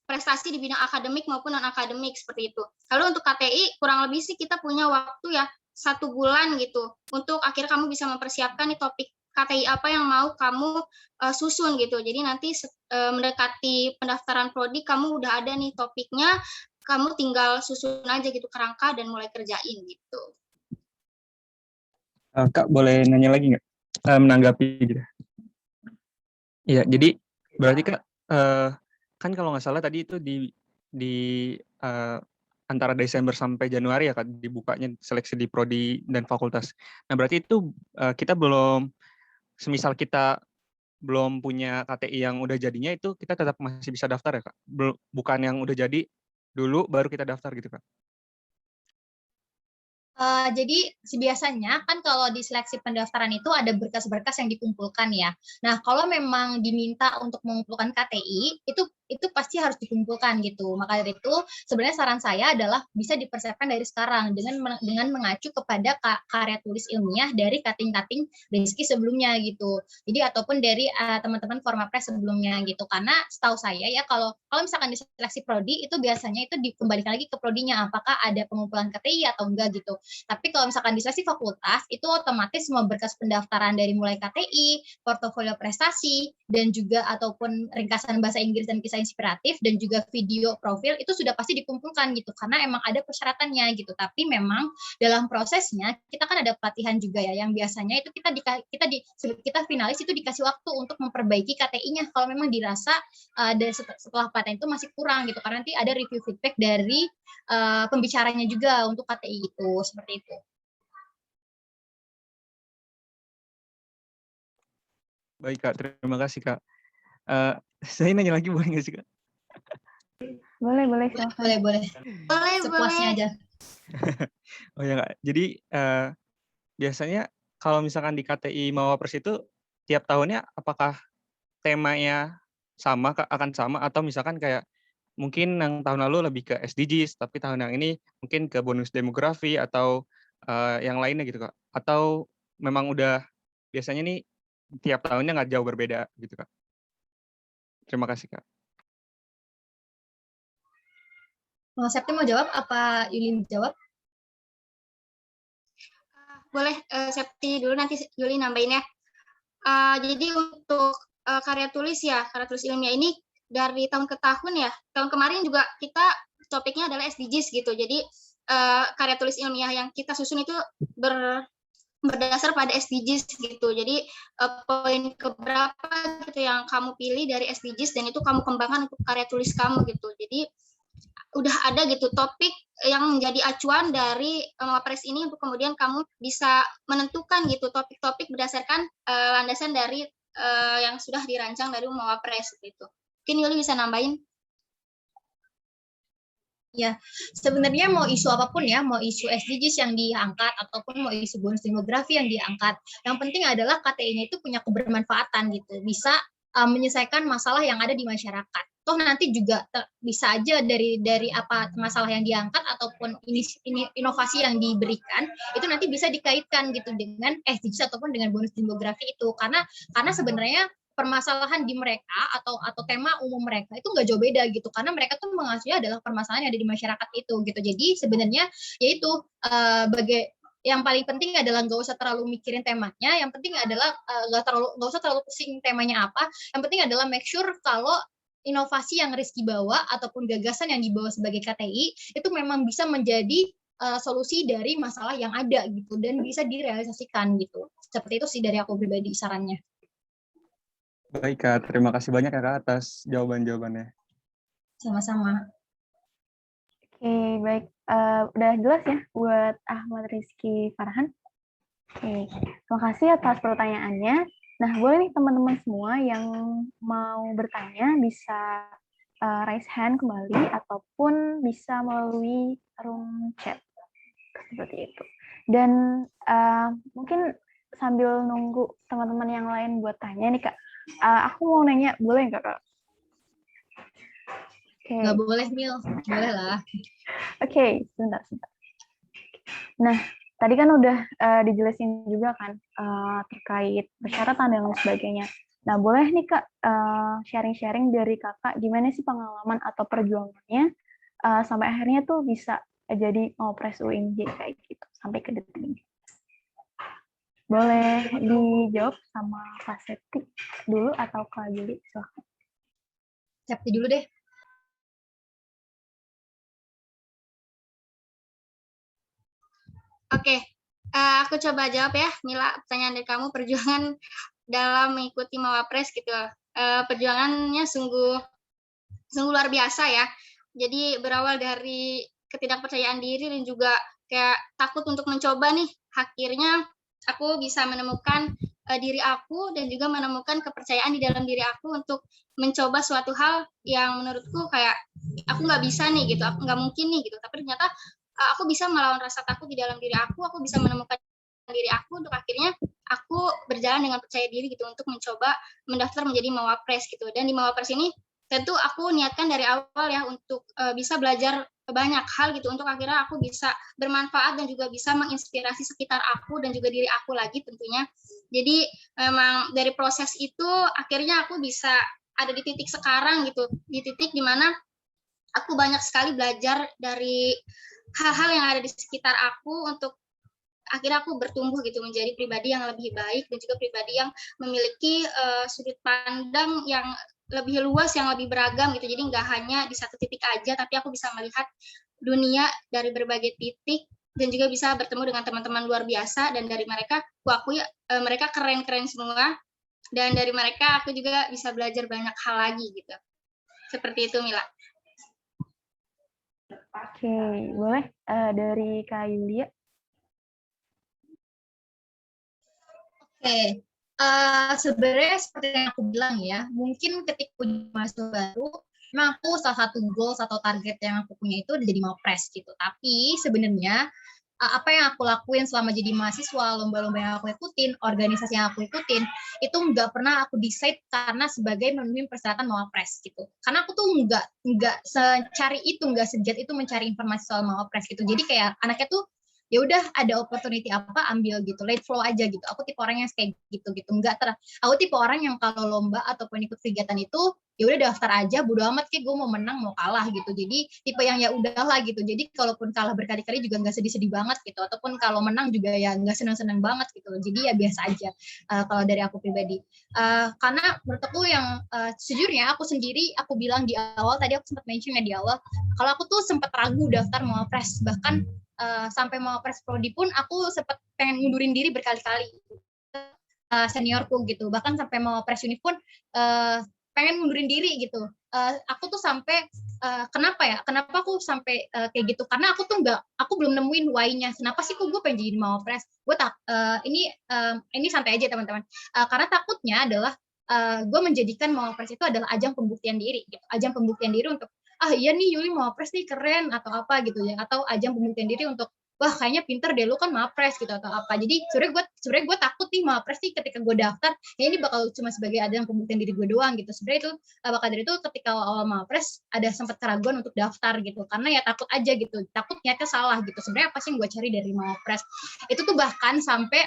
prestasi di bidang akademik maupun non akademik seperti itu. Lalu untuk KTI kurang lebih sih kita punya waktu ya 1 bulan gitu untuk akhirnya kamu bisa mempersiapkan nih topik KTI apa yang mau kamu susun gitu. Jadi nanti mendekati pendaftaran prodi, kamu udah ada nih topiknya, kamu tinggal susun aja gitu kerangka dan mulai kerjain gitu. Kak, boleh nanya lagi nggak? Menanggapi gitu. Iya, jadi berarti Kak, kan kalau nggak salah tadi itu di antara Desember sampai Januari ya Kak, dibukanya seleksi di prodi dan fakultas. Nah, berarti itu kita semisal kita belum punya KTI yang udah jadinya, itu kita tetap masih bisa daftar ya Kak? Bukan yang udah jadi dulu baru kita daftar gitu Kak? Jadi biasanya kan kalau di seleksi pendaftaran itu ada berkas-berkas yang dikumpulkan ya. Nah, kalau memang diminta untuk mengumpulkan KTI, itu pasti harus dikumpulkan gitu. Maka dari itu sebenarnya saran saya adalah bisa dipersiapkan dari sekarang dengan mengacu kepada karya tulis ilmiah dari cutting-cutting Rizky sebelumnya gitu. Jadi ataupun dari teman-teman Formapres sebelumnya gitu. Karena setahu saya ya kalau misalkan di seleksi prodi itu biasanya itu dikembalikan lagi ke prodinya, apakah ada pengumpulan KTI atau enggak gitu. Tapi kalau misalkan di seleksi fakultas, itu otomatis semua berkas pendaftaran dari mulai KTI, portofolio prestasi, dan juga ataupun ringkasan bahasa Inggris dan kisah inspiratif, dan juga video profil, itu sudah pasti dikumpulkan gitu, karena emang ada persyaratannya gitu. Tapi memang dalam prosesnya, kita kan ada pelatihan juga ya, yang biasanya itu kita finalis itu dikasih waktu untuk memperbaiki KTI-nya, kalau memang dirasa setelah pelatihan itu masih kurang gitu, karena nanti ada review feedback dari pembicaranya juga untuk KTI itu, seperti itu. Baik Kak, terima kasih Kak. Saya nanya lagi boleh nggak sih Kak? Boleh silakan. Boleh. Sepuasnya aja. Oh ya Kak, jadi biasanya kalau misalkan di KTI Mawapres itu tiap tahunnya apakah temanya akan sama, atau misalkan kayak mungkin yang tahun lalu lebih ke SDGs, tapi tahun yang ini mungkin ke bonus demografi atau yang lainnya gitu Kak? Atau memang udah biasanya nih tiap tahunnya nggak jauh berbeda gitu Kak? Terima kasih Kak. Septi mau jawab apa Yuli jawab? Boleh Septi dulu, nanti Yuli nambahin ya. Jadi untuk karya tulis ilmiah ini dari tahun ke tahun ya. Tahun kemarin juga kita topiknya adalah SDGs gitu. Jadi karya tulis ilmiah yang kita susun itu berdasar pada SDGs gitu. Jadi poin keberapa gitu yang kamu pilih dari SDGs dan itu kamu kembangkan untuk karya tulis kamu gitu. Jadi udah ada gitu topik yang menjadi acuan dari Mawapres ini untuk kemudian kamu bisa menentukan gitu topik-topik berdasarkan landasan dari yang sudah dirancang dari Mawapres gitu. Mungkin Yuli bisa nambahin. Ya, sebenarnya mau isu apapun ya, mau isu SDGs yang diangkat ataupun mau isu bonus demografi yang diangkat, yang penting adalah KTI-nya itu punya kebermanfaatan gitu, bisa menyelesaikan masalah yang ada di masyarakat. Toh nanti juga bisa aja dari apa masalah yang diangkat ataupun ini inovasi yang diberikan itu nanti bisa dikaitkan gitu dengan SDGs ataupun dengan bonus demografi itu, karena sebenarnya permasalahan di mereka atau tema umum mereka itu nggak jauh beda gitu, karena mereka tuh mengacunya adalah permasalahan yang ada di masyarakat itu gitu. Jadi sebenarnya yaitu yang paling penting adalah nggak usah terlalu mikirin temanya, yang penting adalah nggak usah terlalu pusing temanya apa, yang penting adalah make sure kalau inovasi yang Rizky bawa ataupun gagasan yang dibawa sebagai KTI itu memang bisa menjadi solusi dari masalah yang ada gitu dan bisa direalisasikan gitu. Seperti itu sih dari aku pribadi sarannya. Baik Kak, terima kasih banyak ya Kak atas jawaban-jawabannya. Sama-sama. Oke, baik. Udah jelas ya buat Ahmad Rizky Farhan. Oke, terima kasih atas pertanyaannya. Nah, boleh nih teman-teman semua yang mau bertanya bisa raise hand kembali ataupun bisa melalui room chat. Seperti itu. Dan mungkin sambil nunggu teman-teman yang lain buat tanya nih Kak, aku mau nanya, boleh nggak Kak? Okay. Nggak boleh, Mil. Boleh lah. Oke, sebentar. Nah, tadi kan udah dijelasin juga kan terkait persyaratan dan lain sebagainya. Nah, boleh nih Kak sharing-sharing dari Kakak gimana sih pengalaman atau perjuangannya sampai akhirnya tuh bisa jadi Mawapres UNJ kayak gitu, sampai ke detik ini. Boleh dijawab sama Pak Septi dulu atau Kak Juli? Silahkan. Septi dulu deh. Oke, aku coba jawab ya, Mila, pertanyaan dari kamu, perjuangan dalam mengikuti Mawapres gitu. Perjuangannya sungguh luar biasa ya. Jadi berawal dari ketidakpercayaan diri dan juga kayak takut untuk mencoba nih. Akhirnya aku bisa menemukan diri aku dan juga menemukan kepercayaan di dalam diri aku untuk mencoba suatu hal yang menurutku kayak aku nggak bisa nih gitu, aku nggak mungkin nih gitu. Tapi ternyata aku bisa melawan rasa takut di dalam diri aku bisa menemukan diri aku untuk akhirnya aku berjalan dengan percaya diri gitu untuk mencoba mendaftar menjadi Mawapres gitu. Dan di Mawapres ini tentu aku niatkan dari awal ya untuk bisa belajar banyak hal gitu untuk akhirnya aku bisa bermanfaat dan juga bisa menginspirasi sekitar aku dan juga diri aku lagi tentunya. Jadi memang dari proses itu akhirnya aku bisa ada di titik sekarang gitu, di titik dimana aku banyak sekali belajar dari hal-hal yang ada di sekitar aku untuk akhirnya aku bertumbuh gitu menjadi pribadi yang lebih baik dan juga pribadi yang memiliki sudut pandang yang lebih luas, yang lebih beragam gitu. Jadi nggak hanya di satu titik aja, tapi aku bisa melihat dunia dari berbagai titik dan juga bisa bertemu dengan teman-teman luar biasa. Dan dari mereka, aku akui mereka keren-keren semua. Dan dari mereka aku juga bisa belajar banyak hal lagi gitu. Seperti itu, Mila. Oke, boleh dari Kak Yulia. Oke, sebenarnya seperti yang aku bilang ya, mungkin ketika mahasiswa baru, memang aku salah satu goals atau target yang aku punya itu jadi Mawapres gitu. Tapi sebenarnya apa yang aku lakuin selama jadi mahasiswa, lomba-lomba yang aku ikutin, organisasi yang aku ikutin, itu nggak pernah aku decide karena sebagai memenuhi persyaratan Mawapres gitu. Karena aku tuh nggak secari itu, nggak sejat itu mencari informasi soal Mawapres gitu. Jadi kayak anaknya tuh ya udah ada opportunity apa ambil gitu, let flow aja gitu. Aku tipe orang yang kayak gitu aku tipe orang yang kalau lomba ataupun ikut kegiatan itu ya udah daftar aja, bodo amat kayak gue mau menang mau kalah gitu. Jadi tipe yang ya udahlah gitu. Jadi kalaupun kalah berkali-kali juga nggak sedih-sedih banget gitu, ataupun kalau menang juga ya nggak senang-senang banget gitu. Jadi ya biasa aja kalau dari aku pribadi. Karena menurut aku yang sejujurnya aku sendiri, aku bilang di awal tadi aku sempat mention ya di awal, kalau aku tuh sempat ragu daftar Mawapres, bahkan sampai Mawapres Prodi pun aku sempat pengen ngundurin diri berkali-kali seniorku gitu, bahkan sampai Mawapres Univ pun pengen ngundurin diri gitu. Aku tuh sampai kenapa ya? Kenapa aku sampai kayak gitu? Karena aku belum nemuin why-nya. Kenapa sih kok gue pengen jadi mawapres? Ini santai aja teman-teman. Karena takutnya adalah gue menjadikan mawapres itu adalah ajang pembuktian diri, gitu. Ajang pembuktian diri untuk iya nih Yuli mawapres nih keren atau apa gitu ya, atau ajang pembuktian diri untuk wah kayaknya pinter deh lu kan mawapres gitu atau apa. Jadi sebenarnya gue takut nih mawapres nih ketika gue daftar ya ini bakal cuma sebagai ajang pembuktian diri gue doang gitu. Sebenarnya itu maka dari itu ketika awal mawapres ada sempat keraguan untuk daftar gitu karena ya takut aja gitu, takut niatnya salah gitu. Sebenarnya apa sih yang gue cari dari mawapres itu tuh, bahkan sampai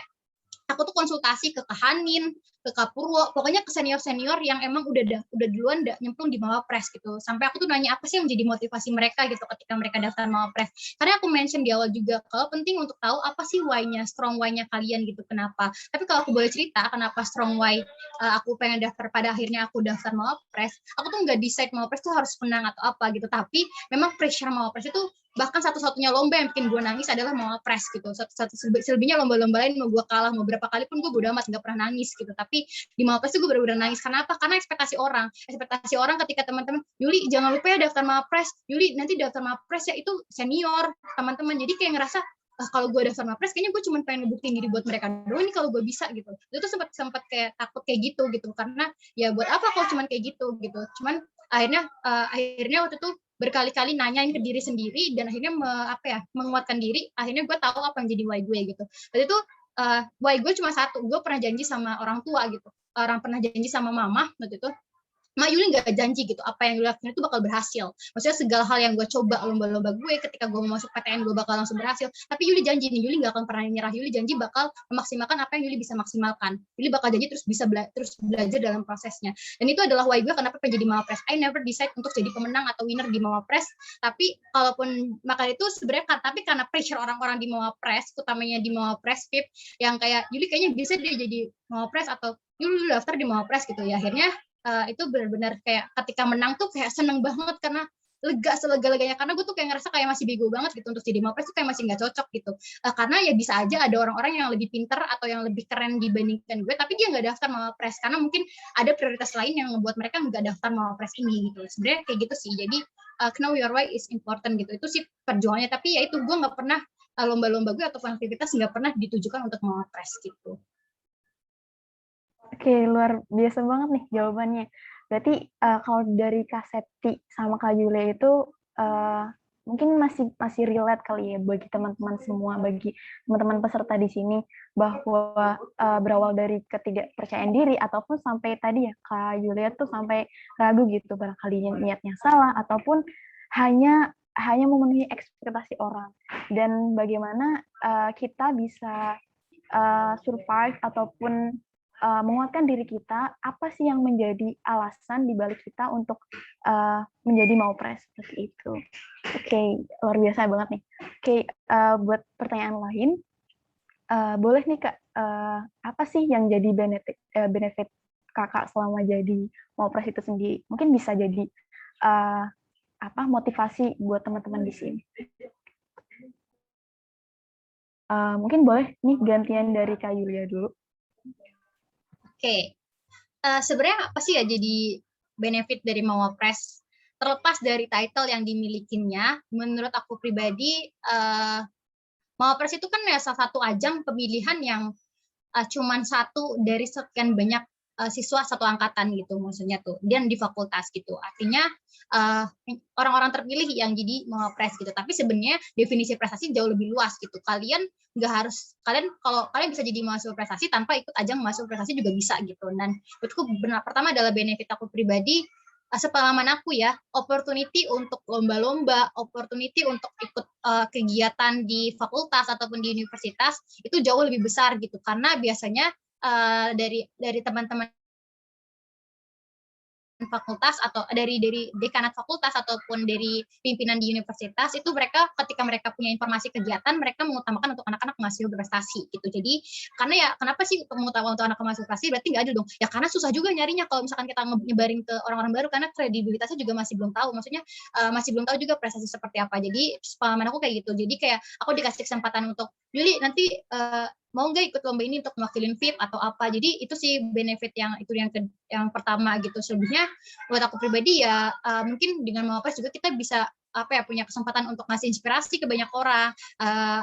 aku tuh konsultasi ke Kahanin, ke Kapurwo, pokoknya ke senior-senior yang emang udah duluan nyemplung di Mawapres gitu. Sampai aku tuh nanya apa sih yang jadi motivasi mereka gitu ketika mereka daftar Mawapres. Karena aku mention di awal juga, kalau penting untuk tahu apa sih why-nya, strong why-nya kalian gitu, kenapa. Tapi kalau aku boleh cerita kenapa strong why aku pengen daftar, pada akhirnya aku daftar Mawapres, aku tuh nggak decide Mawapres tuh harus menang atau apa gitu, tapi memang pressure Mawapres itu bahkan satu-satunya lomba yang bikin gue nangis adalah Mawapres gitu. Selebihnya lomba-lomba lain mau gue kalah mau berapa kali pun gue bodo amat, nggak pernah nangis gitu. Tapi di Mawapres tuh gue benar-benar nangis. Karena apa? Karena ekspektasi orang ketika teman-teman Yuli jangan lupa ya daftar Mawapres, Yuli nanti daftar Mawapres ya, itu senior teman-teman. Jadi kayak ngerasa kalau gue daftar Mawapres kayaknya gue cuma pengen ngebuktiin diri buat mereka doang nih kalau gue bisa gitu. Itu tuh sempat kayak takut kayak gitu karena ya buat apa kalau cuma kayak gitu. Cuman akhirnya waktu itu berkali-kali nanyain ke diri sendiri dan akhirnya menguatkan diri. Akhirnya gue tahu apa yang jadi why gue gitu. Waktu itu why gue cuma satu, gue pernah janji sama orang tua gitu, pernah janji sama mama waktu itu, Ma Yuli nggak janji gitu apa yang Yuli lakuin itu bakal berhasil. Maksudnya segala hal yang gue coba, lomba-lomba gue ketika gue mau masuk PTN gue bakal langsung berhasil. Tapi Yuli janji nih, Yuli nggak akan pernah nyerah. Yuli janji bakal memaksimalkan apa yang Yuli bisa maksimalkan. Yuli bakal janji terus bisa terus belajar dalam prosesnya. Dan itu adalah why gue kenapa pengen jadi Mawapres. I never decide untuk jadi pemenang atau winner di Mawapres. Tapi kalaupun maka itu sebenarnya tapi karena pressure orang-orang di Mawapres, utamanya di Mawapres VIP yang kayak Yuli kayaknya bisa dia jadi Mawapres atau Yuli daftar di Mawapres gitu ya. Akhirnya itu benar-benar kayak ketika menang tuh kayak seneng banget karena lega selega-leganya, karena gue tuh kayak ngerasa kayak masih bego banget gitu untuk jadi Mawapres tuh kayak masih nggak cocok gitu, karena ya bisa aja ada orang-orang yang lebih pinter atau yang lebih keren dibandingkan gue tapi dia nggak daftar Mawapres karena mungkin ada prioritas lain yang membuat mereka nggak daftar Mawapres ini gitu. Sebenarnya kayak gitu sih. Jadi know your why is important gitu, itu sih perjuangannya. Tapi ya itu gue nggak pernah lomba-lomba gue ataupun aktivitas nggak pernah ditujukan untuk Mawapres gitu. Oke, luar biasa banget nih jawabannya. Berarti kalau dari Kak Septi sama Kak Julia itu mungkin masih relate kali ya bagi teman-teman semua, bagi teman-teman peserta di sini, bahwa berawal dari ketidakpercayaan diri ataupun sampai tadi ya Kak Julia tuh sampai ragu gitu, barangkali niatnya salah ataupun hanya memenuhi ekspektasi orang. Dan bagaimana kita bisa survive ataupun menguatkan diri kita, apa sih yang menjadi alasan dibalik kita untuk menjadi Mawapres seperti itu. Oke, luar biasa banget nih. Oke, buat pertanyaan lain, boleh nih Kak, apa sih yang jadi benefit Kakak selama jadi Mawapres itu sendiri? Mungkin bisa jadi motivasi buat teman-teman di sini. Mungkin boleh nih gantian dari Kak Yulia dulu. Oke. Sebenarnya apa sih ya jadi benefit dari Mawapres? Terlepas dari title yang dimilikinya, menurut aku pribadi, Mawapres itu kan ya salah satu ajang pemilihan yang cuman satu dari sekian banyak siswa satu angkatan gitu, maksudnya tuh, dan di fakultas gitu. Artinya orang-orang terpilih yang jadi Mawapres gitu. Tapi sebenarnya definisi prestasi jauh lebih luas gitu. Kalian kalau kalian bisa jadi mahasiswa prestasi tanpa ikut ajang mahasiswa prestasi juga bisa gitu. Dan menurutku pertama adalah benefit aku pribadi, sepengalaman aku ya, opportunity untuk lomba-lomba, opportunity untuk ikut kegiatan di fakultas ataupun di universitas itu jauh lebih besar gitu. Karena biasanya dari teman-teman fakultas atau dari dekanat fakultas ataupun dari pimpinan di universitas itu ketika mereka punya informasi kegiatan mereka mengutamakan untuk anak-anak mahasiswa berprestasi gitu. Jadi karena ya kenapa sih mengutamakan untuk anak mahasiswa berprestasi, berarti nggak adil dong ya, karena susah juga nyarinya kalau misalkan kita nyebarin ke orang-orang baru karena kredibilitasnya juga masih belum tahu, maksudnya masih belum tahu juga prestasi seperti apa. Jadi pengalaman aku kayak gitu. Jadi kayak aku dikasih kesempatan untuk Yuli nanti mau nggak ikut lomba ini untuk mewakilin VIP atau apa. Jadi itu sih benefit yang pertama gitu. Selebihnya buat aku pribadi ya mungkin dengan Mawapres juga kita bisa punya kesempatan untuk ngasih inspirasi ke banyak orang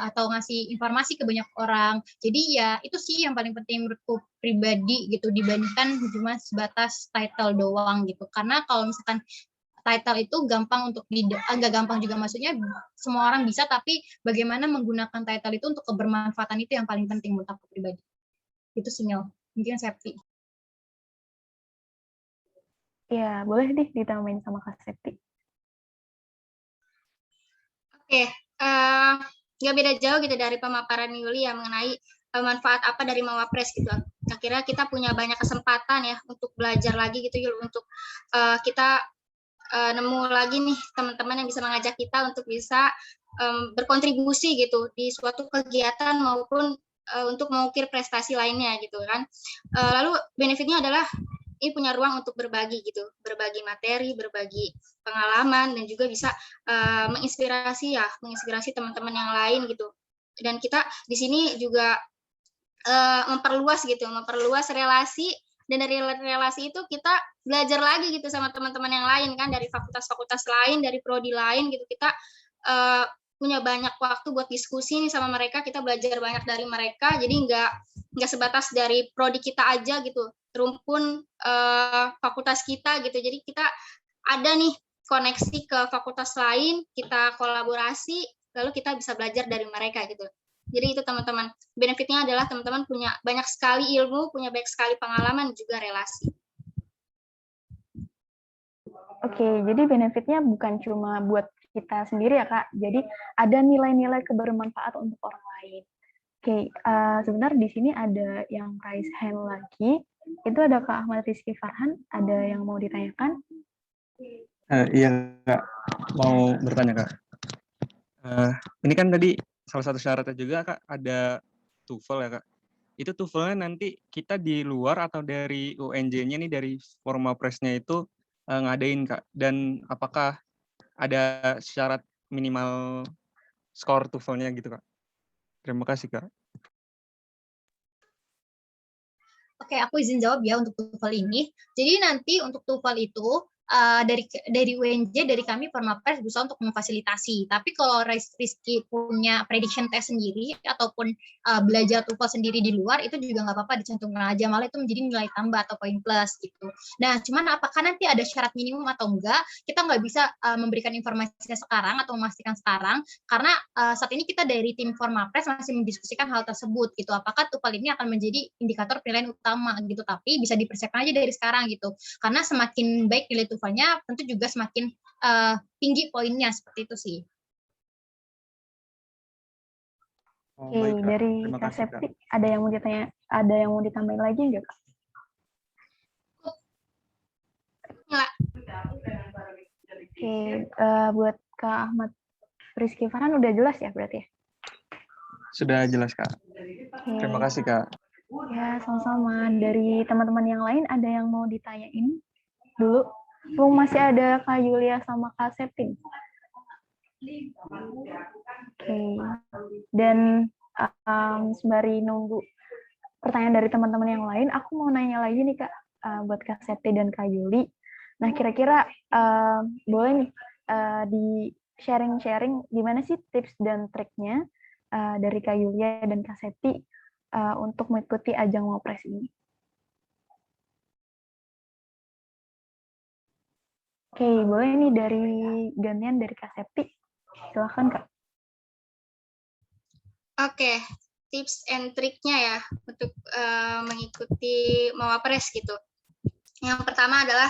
atau ngasih informasi ke banyak orang. Jadi ya itu sih yang paling penting menurutku pribadi gitu dibandingkan cuma sebatas title doang gitu. Karena kalau misalkan title itu gampang untuk enggak gampang juga, maksudnya semua orang bisa, tapi bagaimana menggunakan title itu untuk kebermanfaatan itu yang paling penting menurut aku pribadi. Itu sih Mil. Mungkin Septi. Ya, boleh deh ditambahin sama Kak Septi. Oke, nggak beda jauh gitu dari pemaparan Yuli ya mengenai manfaat apa dari Mawapres gitu. Akhirnya kita punya banyak kesempatan ya untuk belajar lagi gitu Yul, untuk kita nemu lagi nih teman-teman yang bisa mengajak kita untuk bisa berkontribusi gitu di suatu kegiatan maupun untuk mengukir prestasi lainnya gitu kan. Lalu benefitnya adalah ini punya ruang untuk berbagi gitu, berbagi materi, berbagi pengalaman, dan juga bisa menginspirasi teman-teman yang lain gitu. Dan kita di sini juga memperluas relasi, dan dari relasi itu kita belajar lagi gitu sama teman-teman yang lain kan, dari fakultas-fakultas lain, dari prodi lain gitu. Kita punya banyak waktu buat diskusi nih sama mereka, kita belajar banyak dari mereka, jadi nggak sebatas dari prodi kita aja gitu, rumpun fakultas kita gitu. Jadi kita ada nih koneksi ke fakultas lain, kita kolaborasi, lalu kita bisa belajar dari mereka gitu. Jadi itu teman-teman, benefitnya adalah teman-teman punya banyak sekali ilmu, punya banyak sekali pengalaman, juga relasi. Oke, jadi benefitnya bukan cuma buat kita sendiri ya Kak, jadi ada nilai-nilai kebermanfaat untuk orang lain. Oke, sebentar di sini ada yang raise hand lagi, itu ada Kak Ahmad Rizky Farhan, ada yang mau ditanyakan? Iya Kak, mau bertanya Kak. Ini kan tadi salah satu syaratnya juga Kak ada TOEFL ya Kak. Itu TOEFL-nya nanti kita di luar atau dari UNJ-nya nih, dari Formapresnya itu ngadain Kak. Dan apakah ada syarat minimal skor TOEFL-nya gitu Kak? Terima kasih Kak. Oke, aku izin jawab ya untuk TOEFL ini. Jadi nanti untuk TOEFL itu dari UNJ, dari kami Formapress berusaha untuk memfasilitasi. Tapi kalau Rizky punya prediction test sendiri ataupun belajar TOEFL sendiri di luar, itu juga nggak apa-apa, dicantumkan aja, malah itu menjadi nilai tambah atau poin plus gitu. Nah, cuman apakah nanti ada syarat minimum atau enggak, kita nggak bisa memberikan informasinya sekarang atau memastikan sekarang, karena saat ini kita dari tim Formapress masih mendiskusikan hal tersebut gitu. Apakah TOEFL ini akan menjadi indikator penilaian utama gitu, tapi bisa dipersiapkan aja dari sekarang gitu. Karena semakin baik nilai TOEFL-nya, tentu juga semakin tinggi poinnya, seperti itu sih. Oke, dari Kak Septi, ada yang mau ditambahin lagi nggak Kak? Oke, buat Kak Ahmad Rizky Farhan udah jelas ya berarti ya? Sudah jelas Kak. Terima kasih Kak. Ya, sama-sama. Dari teman-teman yang lain ada yang mau ditanyain dulu? Masih ada Kak Yulia sama Kak Septi. Oke. Dan sembari nunggu pertanyaan dari teman-teman yang lain, aku mau nanya lagi nih Kak, buat Kak Septi dan Kak Yuli. Nah, kira-kira boleh nih di sharing-sharing gimana sih tips dan triknya dari Kak Yulia dan Kak Septi untuk mengikuti ajang Mawapres ini. Oke, boleh nih dari gantian dari Kak Septi. Silahkan Kak. Oke, tips and triknya ya untuk mengikuti Mawapres gitu. Yang pertama adalah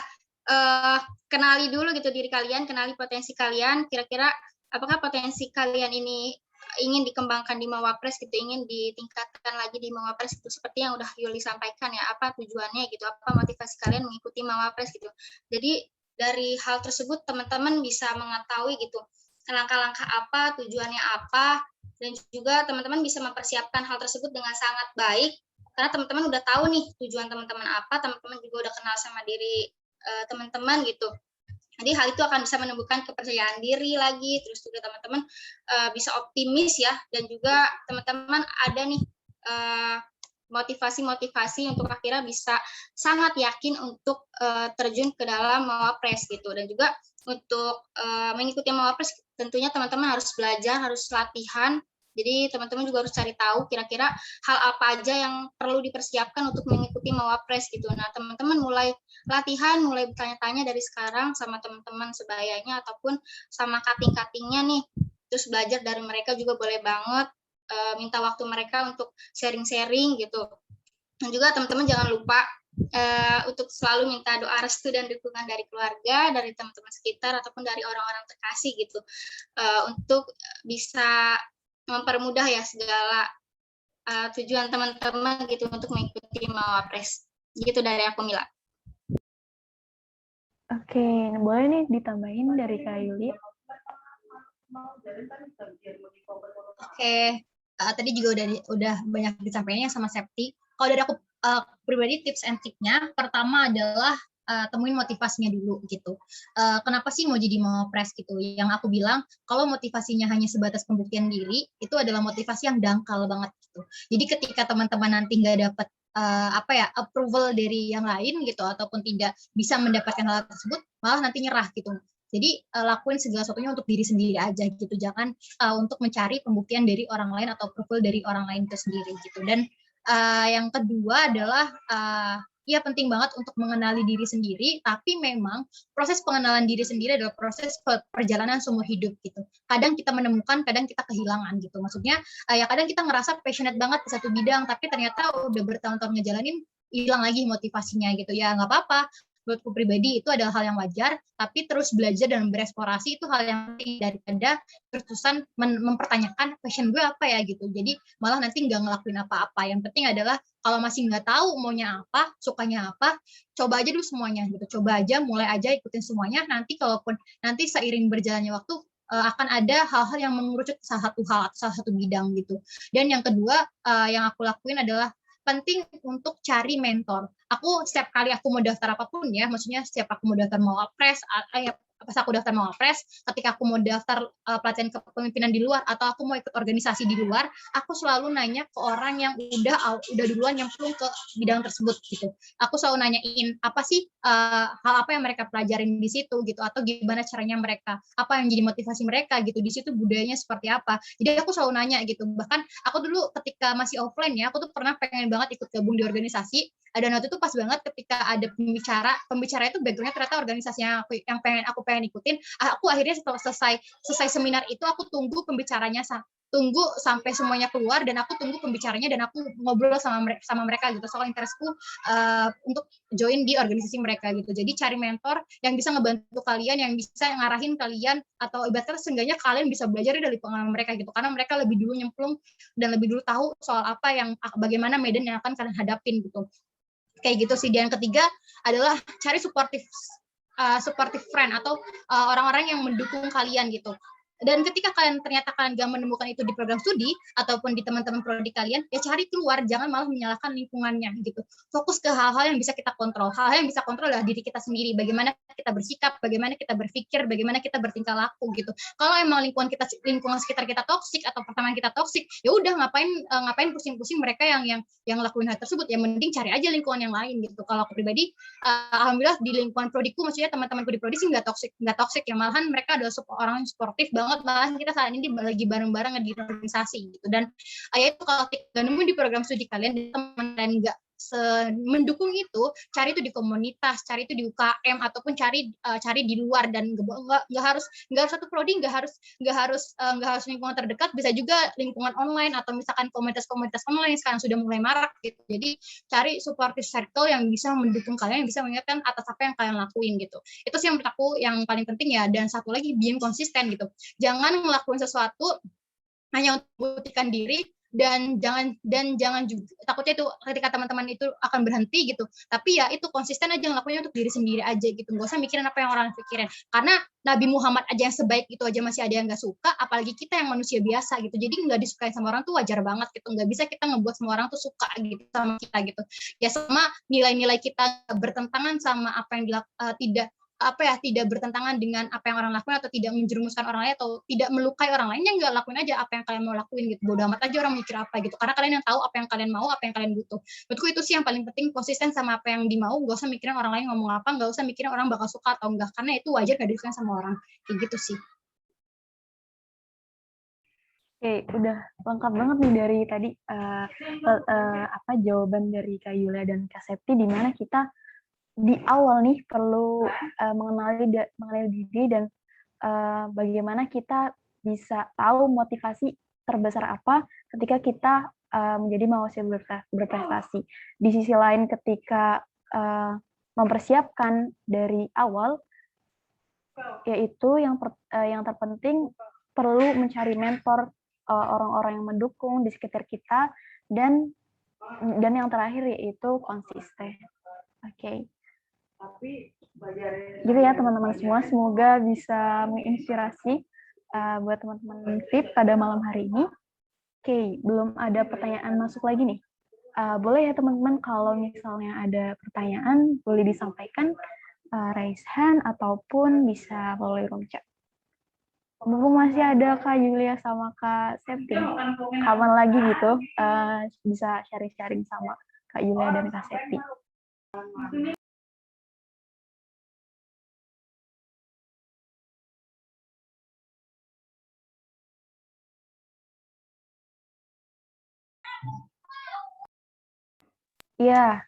kenali dulu gitu diri kalian, kenali potensi kalian, kira-kira apakah potensi kalian ini ingin dikembangkan di Mawapres gitu, ingin ditingkatkan lagi di Mawapres gitu, seperti yang udah Yuli sampaikan ya, apa tujuannya gitu, apa motivasi kalian mengikuti Mawapres gitu. Jadi dari hal tersebut teman-teman bisa mengetahui gitu langkah-langkah apa, tujuannya apa, dan juga teman-teman bisa mempersiapkan hal tersebut dengan sangat baik, karena teman-teman udah tahu nih tujuan teman-teman apa, teman-teman juga udah kenal sama diri teman-teman gitu. Jadi hal itu akan bisa menumbuhkan kepercayaan diri lagi, terus juga teman-teman bisa optimis ya, dan juga teman-teman ada nih motivasi-motivasi untuk akhirnya bisa sangat yakin untuk terjun ke dalam Mawapres gitu. Dan juga untuk mengikuti Mawapres tentunya teman-teman harus belajar, harus latihan. Jadi teman-teman juga harus cari tahu kira-kira hal apa aja yang perlu dipersiapkan untuk mengikuti Mawapres gitu. Nah, teman-teman mulai latihan, mulai bertanya-tanya dari sekarang sama teman-teman sebayanya ataupun sama kating-katingnya nih. Terus belajar dari mereka juga boleh banget, minta waktu mereka untuk sharing-sharing gitu. Dan juga teman-teman jangan lupa untuk selalu minta doa restu dan dukungan dari keluarga, dari teman-teman sekitar ataupun dari orang-orang terkasih gitu, untuk bisa mempermudah ya segala tujuan teman-teman gitu untuk mengikuti Mawapres. Gitu dari aku, Mila. Oke, boleh nih ditambahin dari Kak Yuli. Oke, tadi juga udah banyak disampaikan sama Septi. Kalau dari aku pribadi tips and triknya, pertama adalah temuin motivasinya dulu gitu. Kenapa sih mau jadi Mawapres gitu? Yang aku bilang, kalau motivasinya hanya sebatas pembuktian diri, itu adalah motivasi yang dangkal banget gitu. Jadi ketika teman-teman nanti nggak dapat approval dari yang lain gitu, ataupun tidak bisa mendapatkan hal tersebut, malah nanti nyerah gitu. Jadi lakuin segala sesuatunya untuk diri sendiri aja gitu, jangan untuk mencari pembuktian dari orang lain atau approval dari orang lain itu sendiri gitu. Dan yang kedua adalah ya penting banget untuk mengenali diri sendiri, tapi memang proses pengenalan diri sendiri adalah proses perjalanan seumur hidup gitu. Kadang kita menemukan, kadang kita kehilangan gitu. Maksudnya ya kadang kita ngerasa passionate banget di satu bidang, tapi ternyata udah bertahun-tahun ngejalanin hilang lagi motivasinya gitu. Ya nggak apa-apa, menurutku pribadi itu adalah hal yang wajar, tapi terus belajar dan bereksplorasi itu hal yang penting daripada terus-terusan mempertanyakan passion gue apa ya gitu. Jadi malah nanti nggak ngelakuin apa-apa. Yang penting adalah kalau masih nggak tahu maunya apa, sukanya apa, coba aja dulu semuanya gitu. Coba aja, mulai aja ikutin semuanya. Nanti kalaupun nanti seiring berjalannya waktu akan ada hal-hal yang mengerucut salah satu hal atau salah satu bidang gitu. Dan yang kedua yang aku lakuin adalah penting untuk cari mentor. Aku setiap kali aku mau daftar apapun ya, maksudnya setiap aku mau daftar Mawapres, pas aku daftar Mawapres, ketika aku mau daftar pelatihan kepemimpinan di luar atau aku mau ikut organisasi di luar, aku selalu nanya ke orang yang udah duluan nyemplung ke bidang tersebut gitu. Aku selalu nanyain apa sih hal apa yang mereka pelajarin di situ gitu, atau gimana caranya mereka, apa yang jadi motivasi mereka gitu, di situ budayanya seperti apa. Jadi aku selalu nanya gitu. Bahkan aku dulu ketika masih offline ya, aku tuh pernah pengen banget ikut gabung di organisasi. Dan waktu itu pas banget ketika ada pembicara itu backgroundnya ternyata organisasi yang aku pengen ikutin. Aku akhirnya setelah selesai seminar itu aku tunggu pembicaranya, tunggu sampai semuanya keluar, dan aku tunggu pembicaranya dan aku ngobrol sama mereka gitu soal interestku untuk join di organisasi mereka gitu. Jadi cari mentor yang bisa ngebantu kalian, yang bisa ngarahin kalian, atau ibaratnya seenggaknya kalian bisa belajar dari pengalaman mereka gitu, karena mereka lebih dulu nyemplung dan lebih dulu tahu soal apa yang bagaimana medan yang akan kalian hadapin gitu. Kayak gitu sih. Dan yang ketiga adalah cari supportive friend atau orang-orang yang mendukung kalian gitu. Dan ketika ternyata kalian gak menemukan itu di program studi ataupun di teman-teman prodi kalian, ya cari keluar, jangan malah menyalahkan lingkungannya gitu. Fokus ke hal-hal yang bisa kita kontrol. Hal-hal yang bisa kontrol adalah diri kita sendiri. Bagaimana kita bersikap, bagaimana kita berpikir, bagaimana kita bertingkah laku gitu. Kalau emang lingkungan sekitar kita toksik atau pertemanan kita toksik, ya udah ngapain pusing-pusing mereka yang lakuin hal tersebut. Ya mending cari aja lingkungan yang lain gitu. Kalau aku pribadi, alhamdulillah di lingkungan prodiku, maksudnya teman-temanku di prodi sih nggak toksik ya, malahan mereka adalah orang yang sportif banget, malah kita saat ini lagi bareng-bareng di organisasi gitu. Dan ya itu kalau tidak nemu di program studi kalian, teman dan nggak mendukung itu, cari itu di komunitas, cari itu di UKM, ataupun cari di luar. Dan nggak harus satu prodi, nggak harus lingkungan terdekat, bisa juga lingkungan online atau misalkan komunitas online sekarang sudah mulai marak gitu. Jadi cari supportive circle yang bisa mendukung kalian, yang bisa mengingatkan atas apa yang kalian lakuin gitu. Itu sih yang menurut aku yang paling penting ya. Dan satu lagi, being konsisten gitu. Jangan ngelakuin sesuatu hanya untuk membuktikan diri, dan jangan juga takutnya itu ketika teman-teman itu akan berhenti gitu. Tapi ya itu konsisten aja ngelakuinnya untuk diri sendiri aja gitu. Nggak usah mikirin apa yang orang pikirin. Karena Nabi Muhammad aja yang sebaik itu aja masih ada yang nggak suka, apalagi kita yang manusia biasa gitu. Jadi nggak disukai sama orang tuh wajar banget gitu. Nggak bisa kita ngebuat semua orang tuh suka gitu sama kita gitu. Ya sama nilai-nilai kita bertentangan sama apa yang tidak tidak bertentangan dengan apa yang orang lakuin, atau tidak menjerumuskan orang lain, atau tidak melukai orang lain, ya nggak, lakuin aja apa yang kalian mau lakuin gitu. Bodo amat aja orang mikir apa gitu, karena kalian yang tahu apa yang kalian mau, apa yang kalian butuh. Menurutku itu sih yang paling penting, konsisten sama apa yang dimau, nggak usah mikirin orang lain ngomong apa, nggak usah mikirin orang bakal suka atau enggak, karena itu wajar gak disukain sama orang, kayak gitu sih. Oke, udah lengkap banget nih dari tadi jawaban dari Kak Yulia dan Kak Septi, di mana kita di awal nih perlu mengenali diri dan bagaimana kita bisa tahu motivasi terbesar apa ketika kita menjadi mahasiswa berprestasi. Di sisi lain, ketika mempersiapkan dari awal, yaitu yang terpenting perlu mencari mentor, orang-orang yang mendukung di sekitar kita, dan yang terakhir yaitu konsisten. Oke. Gitu ya teman-teman semua, semoga bisa menginspirasi buat teman-teman VIP pada malam hari ini. Oke, belum ada pertanyaan masuk lagi nih. Boleh ya teman-teman, kalau misalnya ada pertanyaan boleh disampaikan, raise hand ataupun bisa melalui room chat. Mumpung masih ada Kak Yulia sama Kak Septi, kapan lagi gitu bisa sharing-sharing sama Kak Yulia dan Kak Septi. Ya,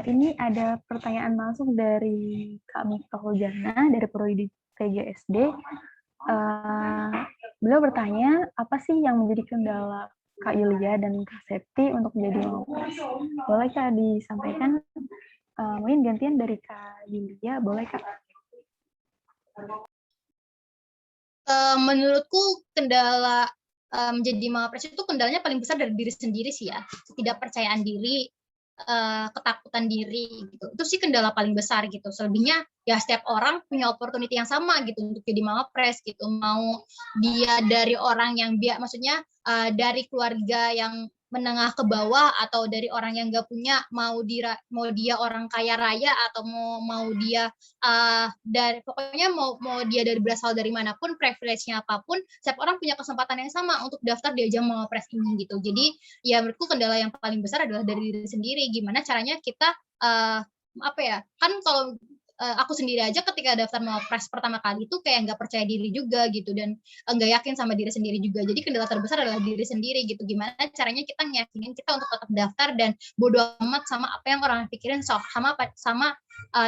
ini ada pertanyaan masuk dari Kak Miftahul Jannah dari Prodi PGSD. Beliau bertanya, apa sih yang menjadi kendala Kak Yulia dan Kak Septi untuk menjadi Mawapres? Boleh Kak disampaikan? Mungkin gantian dari Kak Yulia, boleh Kak? Menurutku kendala menjadi Mawapres itu, kendalanya paling besar dari diri sendiri sih ya, ketidakpercayaan diri, ketakutan diri gitu. Itu sih kendala paling besar gitu. Selebihnya ya setiap orang punya opportunity yang sama gitu untuk jadi Mawapres gitu. Mau dia dari orang yang maksudnya dari keluarga yang menengah ke bawah, atau dari orang yang nggak punya, mau dia orang kaya raya, atau mau dia pokoknya mau dia berasal dari manapun, privilege-nya apapun, setiap orang punya kesempatan yang sama untuk daftar di ajang Mawapres ini gitu. Jadi ya menurutku kendala yang paling besar adalah dari diri sendiri. Gimana caranya kita kan kalau aku sendiri aja ketika daftar Mawapres pertama kali itu kayak nggak percaya diri juga gitu, dan nggak yakin sama diri sendiri juga. Jadi kendala terbesar adalah diri sendiri gitu. Gimana caranya kita ngeyakinin kita untuk tetap daftar dan bodo amat sama apa yang orang pikirin sama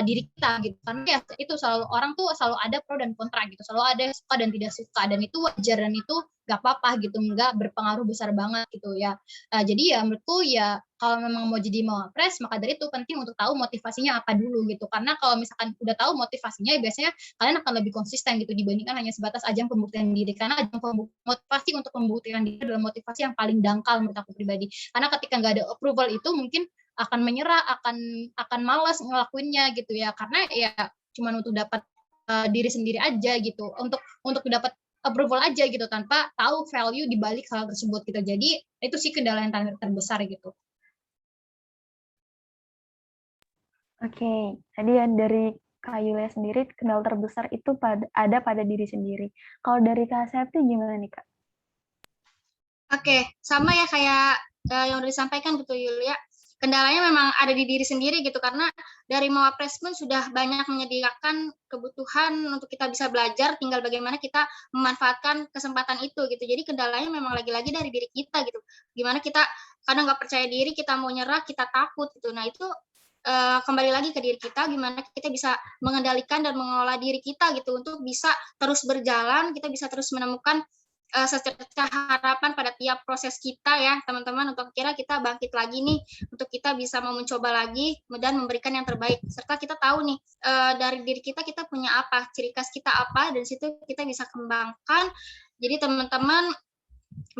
diri kita gitu. Karena ya itu orang tuh selalu ada pro dan kontra gitu, selalu ada suka dan tidak suka, dan itu wajar, dan itu nggak apa-apa gitu, nggak berpengaruh besar banget gitu ya. Jadi ya menurutku ya kalau memang mau jadi Mawapres, maka dari itu penting untuk tahu motivasinya apa dulu gitu. Karena kalau misalkan udah tahu motivasinya, biasanya kalian akan lebih konsisten gitu dibandingkan hanya sebatas ajang pembuktian diri. Karena ajang motivasi untuk membuktikan diri adalah motivasi yang paling dangkal menurut aku pribadi. Karena ketika nggak ada approval itu mungkin akan menyerah, akan malas ngelakuinnya gitu ya. Karena ya cuma untuk dapat diri sendiri aja gitu, untuk dapat approval aja gitu, tanpa tahu value di balik hal tersebut gitu. Jadi itu sih kendala yang terbesar gitu. Oke, tadi ya dari Kak Yulia sendiri, kendala terbesar itu ada pada diri sendiri. Kalau dari Kak Septi gimana nih Kak? Oke, sama ya kayak yang udah disampaikan gitu Yulia. Kendalanya memang ada di diri sendiri gitu, karena dari Mawapres pun sudah banyak menyediakan kebutuhan untuk kita bisa belajar, tinggal bagaimana kita memanfaatkan kesempatan itu gitu. Jadi kendalanya memang lagi-lagi dari diri kita gitu. Gimana kita kadang nggak percaya diri, kita mau nyerah, kita takut gitu. Nah itu kembali lagi ke diri kita, gimana kita bisa mengendalikan dan mengelola diri kita gitu untuk bisa terus berjalan, kita bisa terus menemukan secercah harapan pada tiap proses kita ya teman-teman, untuk kira kita bangkit lagi nih, untuk kita bisa mau mencoba lagi dan memberikan yang terbaik, serta kita tahu nih dari diri kita punya apa, ciri khas kita apa, dan situ kita bisa kembangkan. Jadi teman-teman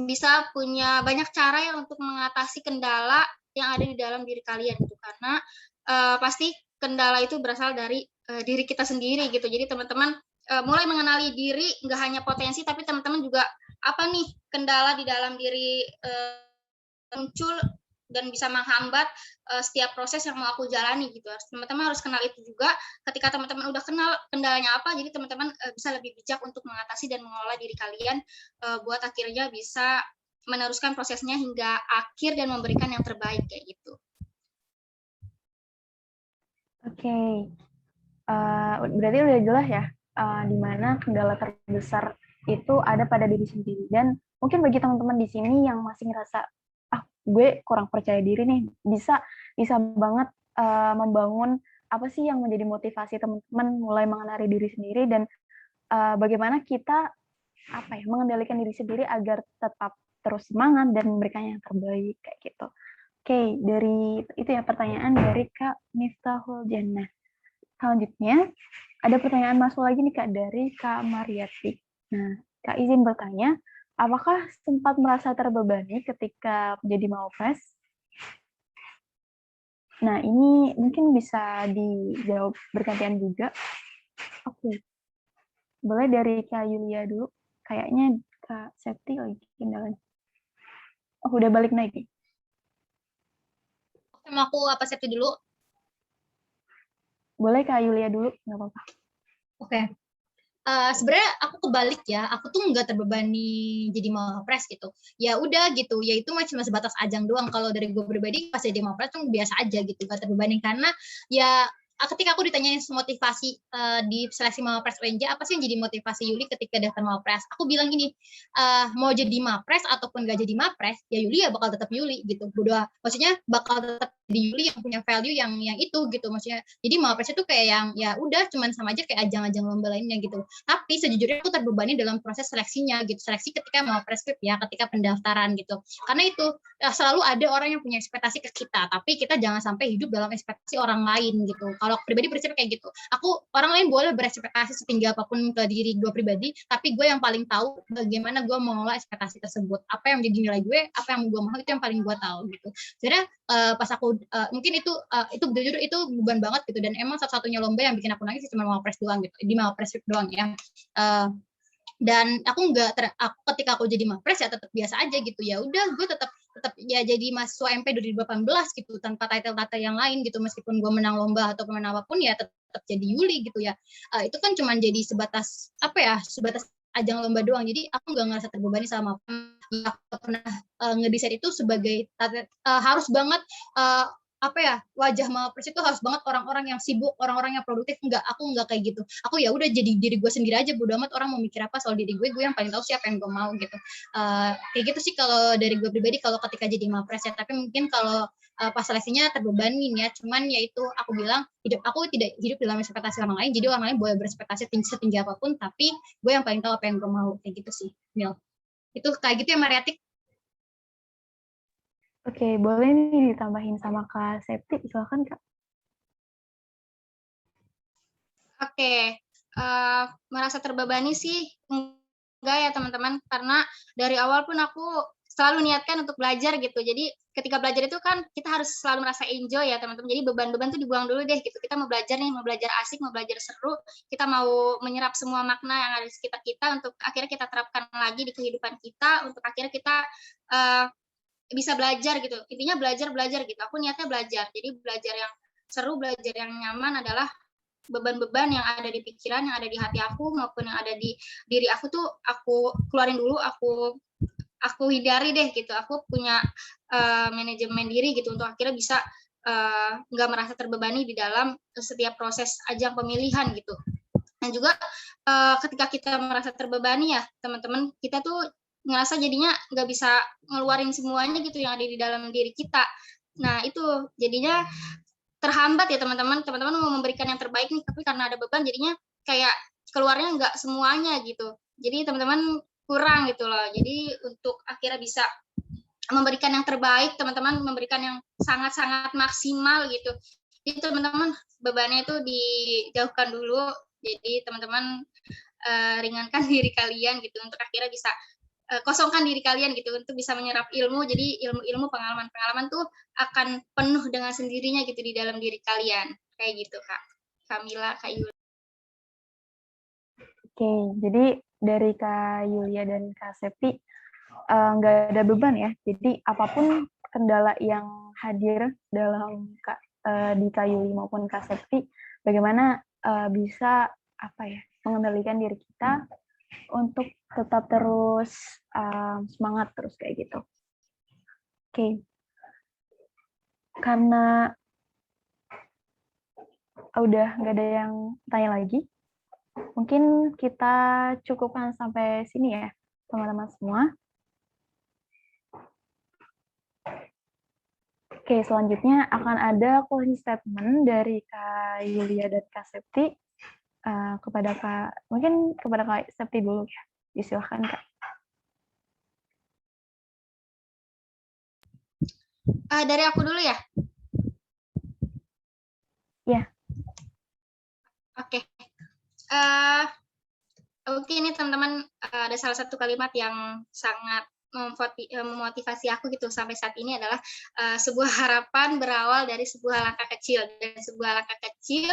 bisa punya banyak cara ya untuk mengatasi kendala yang ada di dalam diri kalian gitu, karena pasti kendala itu berasal dari diri kita sendiri gitu. Jadi teman-teman mulai mengenali diri, nggak hanya potensi, tapi teman-teman juga apa nih kendala di dalam diri muncul dan bisa menghambat setiap proses yang mau aku jalani gitu. Teman-teman harus kenal itu juga. Ketika teman-teman udah kenal kendalanya apa, jadi teman-teman bisa lebih bijak untuk mengatasi dan mengelola diri kalian buat akhirnya bisa meneruskan prosesnya hingga akhir dan memberikan yang terbaik kayak gitu. Oke, berarti udah jelas ya di mana kendala terbesar itu ada pada diri sendiri. Dan mungkin bagi teman-teman di sini yang masih ngerasa gue kurang percaya diri nih, bisa banget membangun apa sih yang menjadi motivasi teman-teman mulai mengenali diri sendiri dan bagaimana kita mengendalikan diri sendiri agar tetap terus semangat dan memberikan yang terbaik kayak gitu. Oke, dari itu ya pertanyaan dari Kak Miftahul Jannah. Selanjutnya ada pertanyaan masuk lagi nih Kak dari Kak Mariati. Nah, Kak izin bertanya, apakah sempat merasa terbebani ketika menjadi Mawapres? Nah, ini mungkin bisa dijawab bergantian juga. Oke. Boleh dari Kak Yulia dulu. Kayaknya Kak Septi lagi kendalanya. Oh, udah balik lagi. Mau aku apa Septi dulu? Boleh Kak Yulia dulu, nggak apa-apa. Oke. Sebenarnya aku kebalik ya, aku tuh nggak terbebani jadi Mawapres gitu. Ya udah gitu, ya itu cuma sebatas ajang doang. Kalau dari gue pribadi pas jadi Mawapres tuh biasa aja gitu, nggak terbebani karena ya ketika aku ditanyain motivasi di seleksi Mawapres UNJ, apa sih yang jadi motivasi Yuli ketika daftar Mawapres? Aku bilang gini, mau jadi Mawapres ataupun nggak jadi Mawapres, ya Yuli ya bakal tetap Yuli gitu. Bodoh, maksudnya bakal tetap di Yuli yang punya value yang itu gitu maksudnya. Jadi Mawapres itu kayak yang ya udah cuman sama aja kayak ajang-ajang lomba lainnya gitu. Tapi sejujurnya aku terbebani dalam proses seleksinya gitu. Seleksi ketika Mawapres ya, ketika pendaftaran gitu. Karena itu selalu ada orang yang punya ekspektasi ke kita, tapi kita jangan sampai hidup dalam ekspektasi orang lain gitu. Kalau pribadi prinsip kayak gitu. Aku orang lain boleh berekspektasi setinggi apapun ke diri gue pribadi, tapi gue yang paling tahu bagaimana gue mengelola ekspektasi tersebut. Apa yang menjadi nilai gue, apa yang gue mau itu yang paling gue tahu gitu. Sebenarnya pas aku mungkin itu jujur itu beban banget gitu dan emang satu-satunya lomba yang bikin aku nangis cuma Mawapres doang gitu. Di Mawapres doang ya. Dan aku ketika aku jadi Mawapres ya tetap biasa aja gitu. Ya udah gue tetap ya jadi mahasiswa MP 2018 gitu tanpa title yang lain gitu, meskipun gue menang lomba atau menang apapun ya tetap jadi Yuli gitu ya. Itu kan cuma jadi sebatas sebatas ajang lomba doang. Jadi aku nggak ngerasa terbebani sama aku pernah ngedesain itu sebagai harus banget wajah Mawapres itu harus banget orang-orang yang sibuk, orang-orang yang produktif. Aku enggak kayak gitu. Aku ya udah jadi diri gue sendiri aja, bodo amat orang mau mikir apa soal diri gue yang paling tahu siapa yang gue mau gitu. Kayak gitu sih kalau dari gue pribadi kalau ketika jadi Mawapres ya. Tapi mungkin kalau pas seleksinya terbebanin ya, cuman ya itu aku bilang aku tidak hidup dalam ekspektasi orang lain, jadi orang lain boleh berekspektasi setinggi apapun, tapi gue yang paling tahu apa yang gue mau, kayak gitu sih, Mil. Itu kayak gitu ya Mariatik. Oke, boleh nih ditambahin sama Kak Septi, silakan Kak. Oke, merasa terbebani sih enggak ya teman-teman, karena dari awal pun aku selalu niatkan untuk belajar gitu. Jadi ketika belajar itu kan kita harus selalu merasa enjoy ya teman-teman. Jadi beban-beban tuh dibuang dulu deh gitu. Kita mau belajar nih, mau belajar asik, mau belajar seru, kita mau menyerap semua makna yang ada di sekitar kita untuk akhirnya kita terapkan lagi di kehidupan kita, untuk akhirnya kita bisa belajar gitu. Intinya belajar gitu. Aku niatnya belajar. Jadi belajar yang seru, belajar yang nyaman adalah beban-beban yang ada di pikiran, yang ada di hati aku maupun yang ada di diri aku tuh aku keluarin dulu, aku hindari deh gitu. Aku punya manajemen diri gitu untuk akhirnya bisa nggak merasa terbebani di dalam setiap proses ajang pemilihan gitu. Dan juga ketika kita merasa terbebani ya teman-teman, kita tuh ngerasa jadinya nggak bisa ngeluarin semuanya gitu yang ada di dalam diri kita. Nah itu jadinya terhambat ya teman-teman mau memberikan yang terbaik nih, tapi karena ada beban jadinya kayak keluarnya nggak semuanya gitu. Jadi teman-teman kurang gitu loh. Jadi untuk akhirnya bisa memberikan yang terbaik, teman-teman memberikan yang sangat-sangat maksimal gitu. Jadi teman-teman bebannya itu dijauhkan dulu. Jadi teman-teman ringankan diri kalian gitu untuk akhirnya bisa kosongkan diri kalian gitu untuk bisa menyerap ilmu. Jadi ilmu-ilmu pengalaman tuh akan penuh dengan sendirinya gitu di dalam diri kalian. Kayak gitu Kak Kamila, Kak Yulia. Oke, jadi dari Kak Yulia dan Kak Septi nggak ada beban ya. Jadi apapun kendala yang hadir dalam di Kayuli maupun Kak Septi, bagaimana bisa mengendalikan diri kita untuk tetap terus semangat terus kayak gitu. Oke. Karena udah nggak ada yang tanya lagi, mungkin kita cukupkan sampai sini ya, teman-teman semua. Oke, selanjutnya akan ada closing statement dari Kak Yulia dan Kak Septi kepada Kak Septi dulu ya. Silakan Kak. Dari aku dulu ya. Ya. Oke. Oke, ini teman-teman ada salah satu kalimat yang sangat memotivasi aku gitu sampai saat ini adalah sebuah harapan berawal dari sebuah langkah kecil, dan sebuah langkah kecil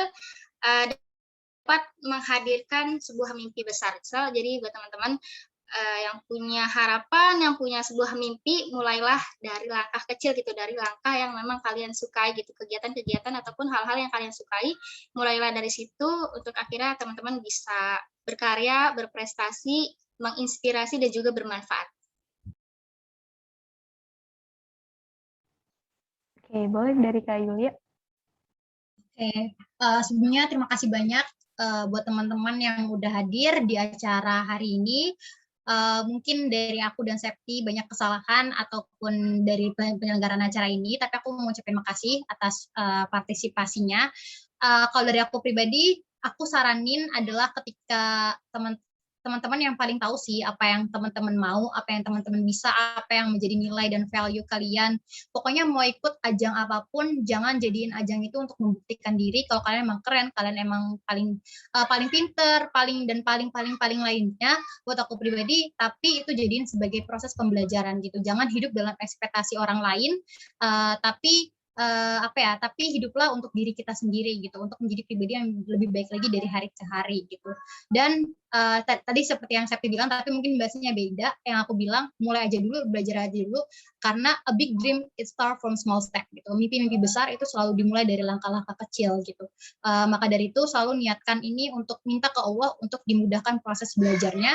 dapat menghadirkan sebuah mimpi besar. So, jadi buat teman-teman yang punya harapan, yang punya sebuah mimpi, mulailah dari langkah kecil gitu, dari langkah yang memang kalian sukai gitu, kegiatan-kegiatan ataupun hal-hal yang kalian sukai, mulailah dari situ untuk akhirnya teman-teman bisa berkarya, berprestasi, menginspirasi dan juga bermanfaat. Oke, boleh dari Kak Yulia. Oke, sebelumnya terima kasih banyak buat teman-teman yang udah hadir di acara hari ini. Mungkin dari aku dan Septi banyak kesalahan ataupun dari penyelenggaraan acara ini, tapi aku mau ucapin makasih atas partisipasinya. Kalau dari aku pribadi, aku saranin adalah ketika teman-teman yang paling tahu sih apa yang teman-teman mau, apa yang teman-teman bisa, apa yang menjadi nilai dan value kalian. Pokoknya mau ikut ajang apapun, jangan jadiin ajang itu untuk membuktikan diri kalau kalian emang keren, kalian emang paling pinter, paling lainnya buat aku pribadi, tapi itu jadiin sebagai proses pembelajaran gitu. Jangan hidup dalam ekspektasi orang lain, tapi hiduplah untuk diri kita sendiri gitu, untuk menjadi pribadi yang lebih baik lagi dari hari ke hari gitu. Dan tadi seperti yang Septi bilang, tapi mungkin bahasanya beda. Yang aku bilang, mulai aja dulu, belajar aja dulu, karena a big dream it start from small step gitu. Mimpi-mimpi besar itu selalu dimulai dari langkah-langkah kecil gitu. Maka dari itu selalu niatkan ini untuk minta ke Allah untuk dimudahkan proses belajarnya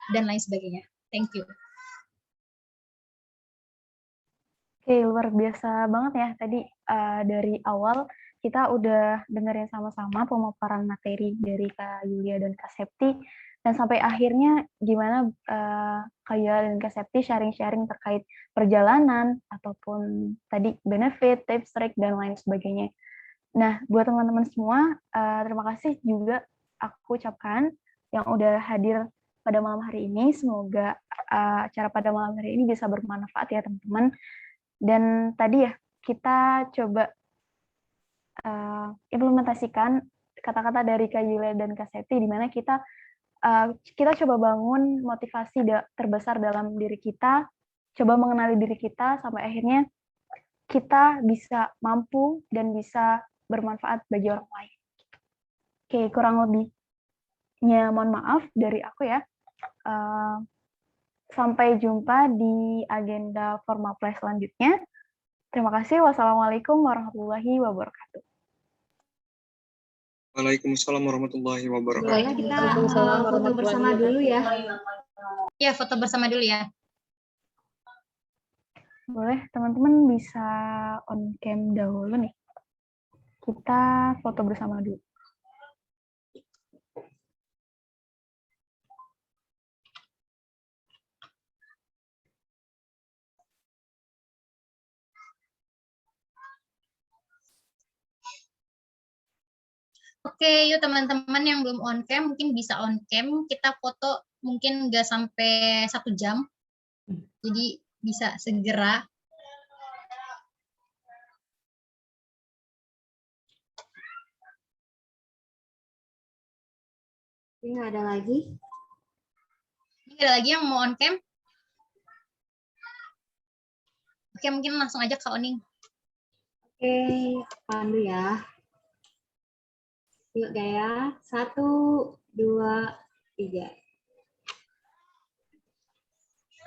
dan lain sebagainya. Thank you. Oke, luar biasa banget ya tadi dari awal kita udah dengerin sama-sama pemaparan materi dari Kak Yulia dan Kak Septi, dan sampai akhirnya gimana Kak Yulia dan Kak Septi sharing-sharing terkait perjalanan ataupun tadi benefit, tips, trik, dan lain sebagainya. Nah, buat teman-teman semua, terima kasih juga aku ucapkan yang udah hadir pada malam hari ini. Semoga acara pada malam hari ini bisa bermanfaat ya teman-teman. Dan tadi ya, kita coba implementasikan kata-kata dari Kak Yulia dan Kak Septi, di mana kita coba bangun motivasi terbesar dalam diri kita, coba mengenali diri kita, sampai akhirnya kita bisa mampu dan bisa bermanfaat bagi orang lain. Oke, kurang lebihnya mohon maaf dari aku ya. Sampai jumpa di agenda formal play selanjutnya. Terima kasih. Wassalamualaikum warahmatullahi wabarakatuh. Waalaikumsalam warahmatullahi wabarakatuh. Boleh kita foto bersama dulu ya. Ya, foto bersama dulu ya. Boleh, teman-teman bisa on cam dahulu nih. Kita foto bersama dulu. Oke, yuk teman-teman yang belum on cam mungkin bisa on cam. Kita foto mungkin nggak sampai 1 jam. Jadi bisa segera. Ini nggak ada lagi. Ini ada lagi yang mau on cam? Oke, mungkin langsung aja Kak Oning. Oke, pandu ya. Yuk Gaya, 1, 2, 3.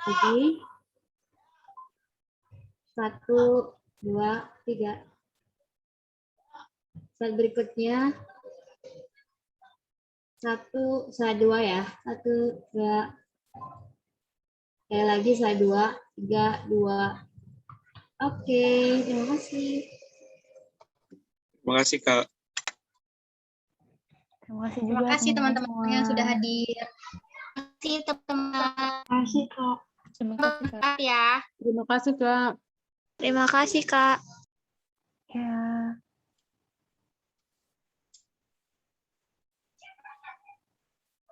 Lagi. 1, 2, 3. Slide berikutnya. 2 ya. 1, 2. Sekali lagi slide 2, 3, 2. Oke, terima kasih. Terima kasih, Kak. Terima kasih Terima juga kasih teman-teman semua. yang sudah hadir. Terima kasih teman-teman. Kasih, Kak. Terima kasih, Kak. Ya. Terima kasih, Kak. Terima kasih, Kak. Ya.